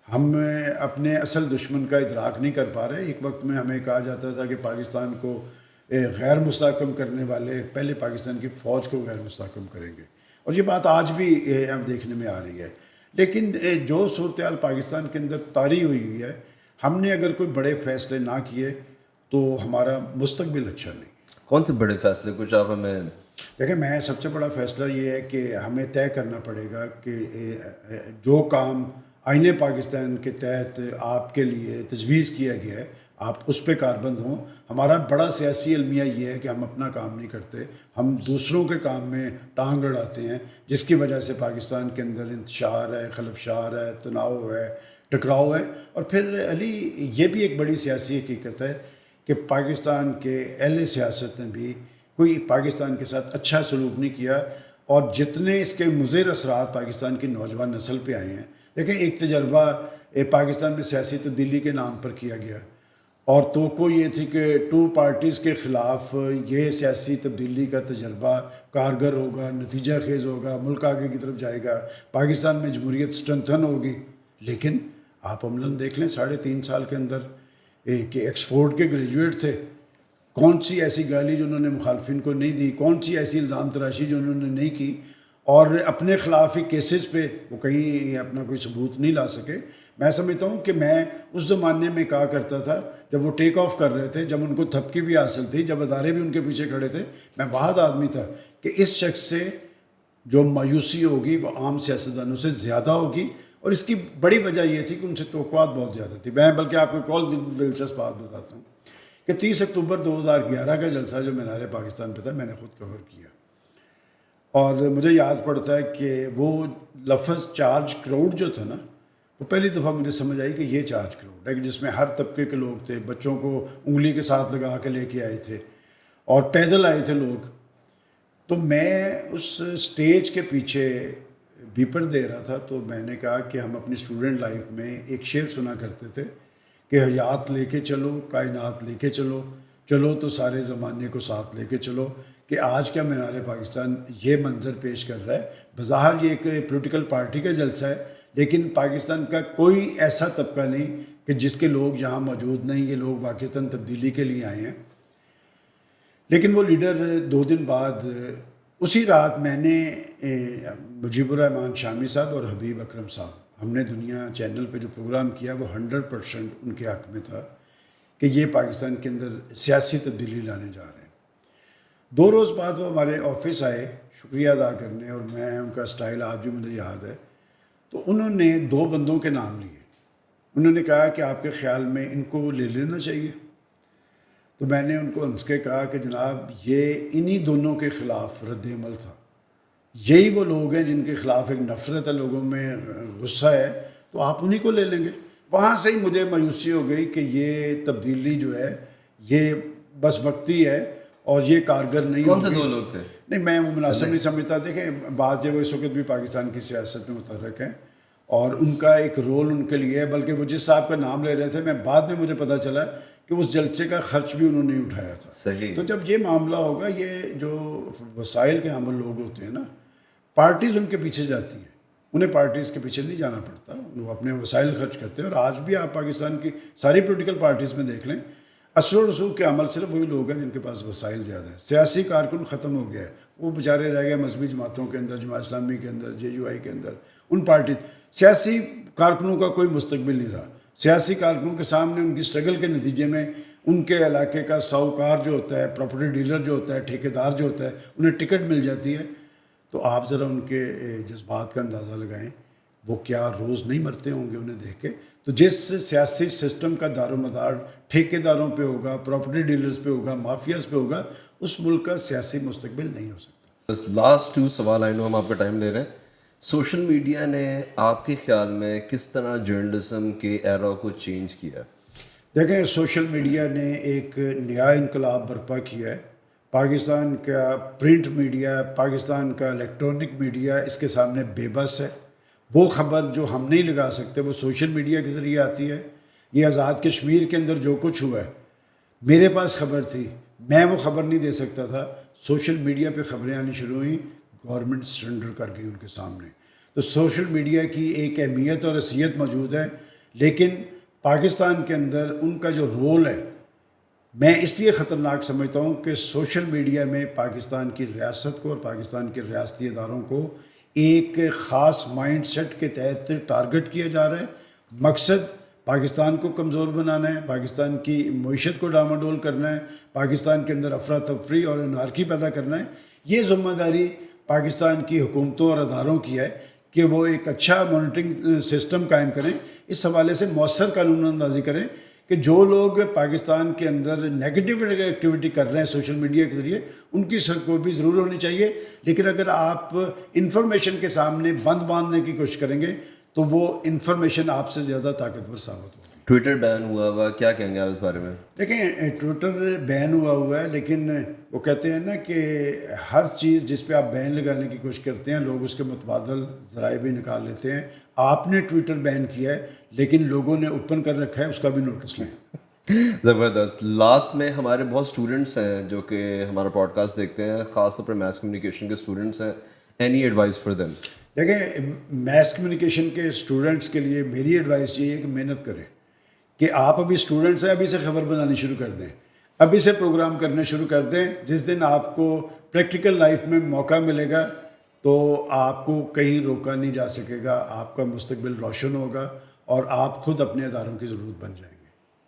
ہم اپنے اصل دشمن کا ادراک نہیں کر پا رہے. ایک وقت میں ہمیں کہا جاتا تھا کہ پاکستان کو غیر مستحکم کرنے والے پہلے پاکستان کی فوج کو غیر مستحکم کریں گے, اور یہ بات آج بھی ہم دیکھنے میں آ رہی ہے. لیکن جو صورتحال پاکستان کے اندر طاری ہوئی ہے, ہم نے اگر کوئی بڑے فیصلے نہ کیے تو ہمارا مستقبل اچھا نہیں. کون سے بڑے فیصلے کچھ آپ ہمیں؟ دیکھیں, میں سب سے بڑا فیصلہ یہ ہے کہ ہمیں طے کرنا پڑے گا کہ جو کام آئین پاکستان کے تحت آپ کے لیے تجویز کیا گیا ہے، آپ اس پہ کاربند ہوں. ہمارا بڑا سیاسی المیہ یہ ہے کہ ہم اپنا کام نہیں کرتے، ہم دوسروں کے کام میں ٹانگ اڑاتے ہیں، جس کی وجہ سے پاکستان کے اندر انتشار ہے، خلفشار ہے، تناؤ ہے، ٹکراؤ ہے. اور پھر علی یہ بھی ایک بڑی سیاسی حقیقت ہے کہ پاکستان کے اہل سیاست نے بھی کوئی پاکستان کے ساتھ اچھا سلوک نہیں کیا، اور جتنے اس کے مضر اثرات پاکستان کی نوجوان نسل پہ آئے ہیں. دیکھیں ایک تجربہ پاکستان میں سیاسی تبدیلی کے نام پر کیا گیا، اور توقع یہ تھی کہ 2 پارٹیز کے خلاف یہ سیاسی تبدیلی کا تجربہ کارگر ہوگا، نتیجہ خیز ہوگا، ملک آگے کی طرف جائے گا، پاکستان میں جمہوریت سٹرنتھن ہوگی. لیکن آپ عملاً دیکھ لیں 3.5 سال کے اندر کہ ایکسفورڈ کے گریجویٹ تھے، کون سی ایسی گالی جو انہوں نے مخالفین کو نہیں دی، کون سی ایسی الزام تراشی جو انہوں نے نہیں کی، اور اپنے خلاف ہی کیسز پہ وہ کہیں اپنا کوئی ثبوت نہیں لا سکے. میں سمجھتا ہوں کہ میں اس زمانے میں کہا کرتا تھا جب وہ ٹیک آف کر رہے تھے، جب ان کو تھپکی بھی حاصل تھی، جب ادارے بھی ان کے پیچھے کھڑے تھے، میں واحد آدمی تھا کہ اس شخص سے جو مایوسی ہوگی وہ عام سیاستدانوں سے زیادہ ہوگی. اور اس کی بڑی وجہ یہ تھی کہ ان سے توقعات بہت زیادہ تھی. میں بلکہ آپ کو ایک اور دلچسپ بات بتاتا ہوں کہ 30 اکتوبر 2011 کا جلسہ جو مینار پاکستان پہ تھا، میں نے خود کور کیا، اور مجھے یاد پڑتا ہے کہ وہ لفظ چارج کراؤڈ جو تھا نا، وہ پہلی دفعہ مجھے سمجھ آئی کہ یہ چارج کراؤڈ ہے، کہ جس میں ہر طبقے کے لوگ تھے، بچوں کو انگلی کے ساتھ لگا کے لے کے آئے تھے اور پیدل آئے تھے لوگ. تو میں اس سٹیج کے پیچھے بیپر دے رہا تھا، تو میں نے کہا کہ ہم اپنی اسٹوڈنٹ لائف میں ایک شعر سنا کرتے تھے کہ حیات لے کے چلو، کائنات لے کے چلو، چلو تو سارے زمانے کو ساتھ لے کے چلو. کہ آج کا مینار پاکستان یہ منظر پیش کر رہا ہے. بظاہر یہ ایک پولیٹیکل پارٹی کا جلسہ ہے، لیکن پاکستان کا کوئی ایسا طبقہ نہیں کہ جس کے لوگ یہاں موجود نہیں، یہ لوگ واقعتاً تبدیلی کے لیے آئے ہیں. لیکن وہ لیڈر 2 دن بعد اسی رات میں نے مجیب الرحمان شامی صاحب اور حبیب اکرم صاحب، ہم نے دنیا چینل پہ جو پروگرام کیا وہ 100% ان کے حق میں تھا کہ یہ پاکستان کے اندر سیاسی تبدیلی لانے جا رہے ہیں. 2 روز بعد وہ ہمارے آفس آئے شکریہ ادا کرنے، اور میں ان کا سٹائل آج بھی مجھے یاد ہے. تو انہوں نے 2 بندوں کے نام لیے. انہوں نے کہا کہ آپ کے خیال میں ان کو لے لینا چاہیے. تو میں نے ان کو ہنس کے کہا کہ جناب یہ انہی دونوں کے خلاف رد عمل تھا. یہی وہ لوگ ہیں جن کے خلاف ایک نفرت ہے، لوگوں میں غصہ ہے، تو آپ انہی کو لے لیں گے. وہاں سے ہی مجھے مایوسی ہو گئی کہ یہ تبدیلی جو ہے یہ بس وقتی ہے اور یہ کارگر نہیں. کون سے 2 لوگ تھے؟ نہیں، میں وہ مناسب نہیں سمجھتا. دیکھیں بعض جو اس وقت بھی پاکستان کی سیاست میں متحرک ہیں اور ان کا ایک رول ان کے لیے ہے. بلکہ وہ جس صاحب کا نام لے رہے تھے، میں بعد میں مجھے پتہ چلا کہ اس جلسے کا خرچ بھی انہوں نے اٹھایا تھا. صحیح. تو جب یہ معاملہ ہوگا، یہ جو وسائل کے حامل لوگ ہوتے ہیں نا، پارٹیز ان کے پیچھے جاتی ہیں، انہیں پارٹیز کے پیچھے نہیں جانا پڑتا، وہ اپنے وسائل خرچ کرتے ہیں. اور آج بھی آپ پاکستان کی ساری پولیٹیکل پارٹیز میں دیکھ لیں، اثر و رسوخ کے عمل صرف وہی لوگ ہیں جن کے پاس وسائل زیادہ ہیں. سیاسی کارکن ختم ہو گیا ہے، وہ بیچارے رہ گئے مذہبی جماعتوں کے اندر، جماعت اسلامی کے اندر، JUI کے اندر. ان پارٹی سیاسی کارکنوں کا کوئی مستقبل نہیں رہا. سیاسی کارکنوں کے سامنے ان کی اسٹرگل کے نتیجے میں ان کے علاقے کا ساہوکار جو ہوتا ہے، پراپرٹی ڈیلر جو ہوتا ہے، ٹھیکیدار جو ہوتا ہے، انہیں ٹکٹ مل جاتی ہے. تو آپ ذرا ان کے جذبات کا اندازہ لگائیں، وہ کیا روز نہیں مرتے ہوں گے انہیں دیکھ کے. تو جس سیاسی سسٹم کا دار و مدار ٹھیکیداروں پہ ہوگا، پراپرٹی ڈیلرز پہ ہوگا، مافیاز پہ ہوگا، اس ملک کا سیاسی مستقبل نہیں ہو سکتا. بس لاسٹ 2 سوال، آئی نو ہم آپ کا ٹائم لے رہے ہیں. سوشل میڈیا نے آپ کے خیال میں کس طرح جرنلزم کے ایرا کو چینج کیا؟ دیکھیں سوشل میڈیا نے ایک نیا انقلاب برپا کیا ہے. پاکستان کا پرنٹ میڈیا، پاکستان کا الیکٹرانک میڈیا اس کے سامنے بے بس ہے. وہ خبر جو ہم نہیں لگا سکتے وہ سوشل میڈیا کے ذریعے آتی ہے. یہ آزاد کشمیر کے اندر جو کچھ ہوا ہے، میرے پاس خبر تھی، میں وہ خبر نہیں دے سکتا تھا. سوشل میڈیا پہ خبریں آنی شروع ہوئیں، گورنمنٹ سرنڈر کر گئی ان کے سامنے. تو سوشل میڈیا کی ایک اہمیت اور حیثیت موجود ہے، لیکن پاکستان کے اندر ان کا جو رول ہے میں اس لیے خطرناک سمجھتا ہوں کہ سوشل میڈیا میں پاکستان کی ریاست کو اور پاکستان کے ریاستی اداروں کو ایک خاص مائنڈ سیٹ کے تحت ٹارگٹ کیا جا رہا ہے. مقصد پاکستان کو کمزور بنانا ہے، پاکستان کی معیشت کو ڈاماڈول کرنا ہے، پاکستان کے اندر افراتفری اور انارکی پیدا کرنا ہے. یہ ذمہ داری پاکستان کی حکومتوں اور اداروں کی ہے کہ وہ ایک اچھا مانیٹرنگ سسٹم قائم کریں، اس حوالے سے مؤثر قانون اندازی کریں کہ جو لوگ پاکستان کے اندر نیگیٹو ایکٹیویٹی کر رہے ہیں سوشل میڈیا کے ذریعے ان کی سرکوبی ضرور ہونی چاہیے، لیکن اگر آپ انفارمیشن کے سامنے بند باندھنے کی کوشش کریں گے تو وہ انفارمیشن آپ سے زیادہ طاقتور ثابت ہوگی۔ ٹویٹر بین ہوا کیا کہیں گے آپ اس بارے میں؟ دیکھیں ٹویٹر بین ہوا ہے، لیکن وہ کہتے ہیں نا کہ ہر چیز جس پہ آپ بین لگانے کی کوشش کرتے ہیں لوگ اس کے متبادل ذرائع بھی نکال لیتے ہیں۔ آپ نے ٹویٹر بین کیا ہے لیکن لوگوں نے اوپن کر رکھا ہے، اس کا بھی نوٹس لیں۔ زبردست۔ لاسٹ میں ہمارے بہت اسٹوڈنٹس ہیں جو کہ ہمارا پوڈ کاسٹ دیکھتے ہیں، خاص طور پر میس کمیونیکیشن کے اسٹوڈنٹس ہیں، اینی ایڈوائس فار دیم؟ دیکھیں میس کمیونیکیشن کے اسٹوڈنٹس کے لیے میری ایڈوائس یہ ہے کہ محنت کریں، کہ آپ ابھی اسٹوڈنٹس ہیں، ابھی سے خبر بنانی شروع کر دیں، ابھی سے پروگرام کرنے شروع کر دیں۔ جس دن آپ کو پریکٹیکل لائف میں موقع ملے گا تو آپ کو کہیں روکا نہیں جا سکے گا، آپ کا مستقبل روشن ہوگا اور آپ خود اپنے اداروں کی ضرورت بن جائیں گے۔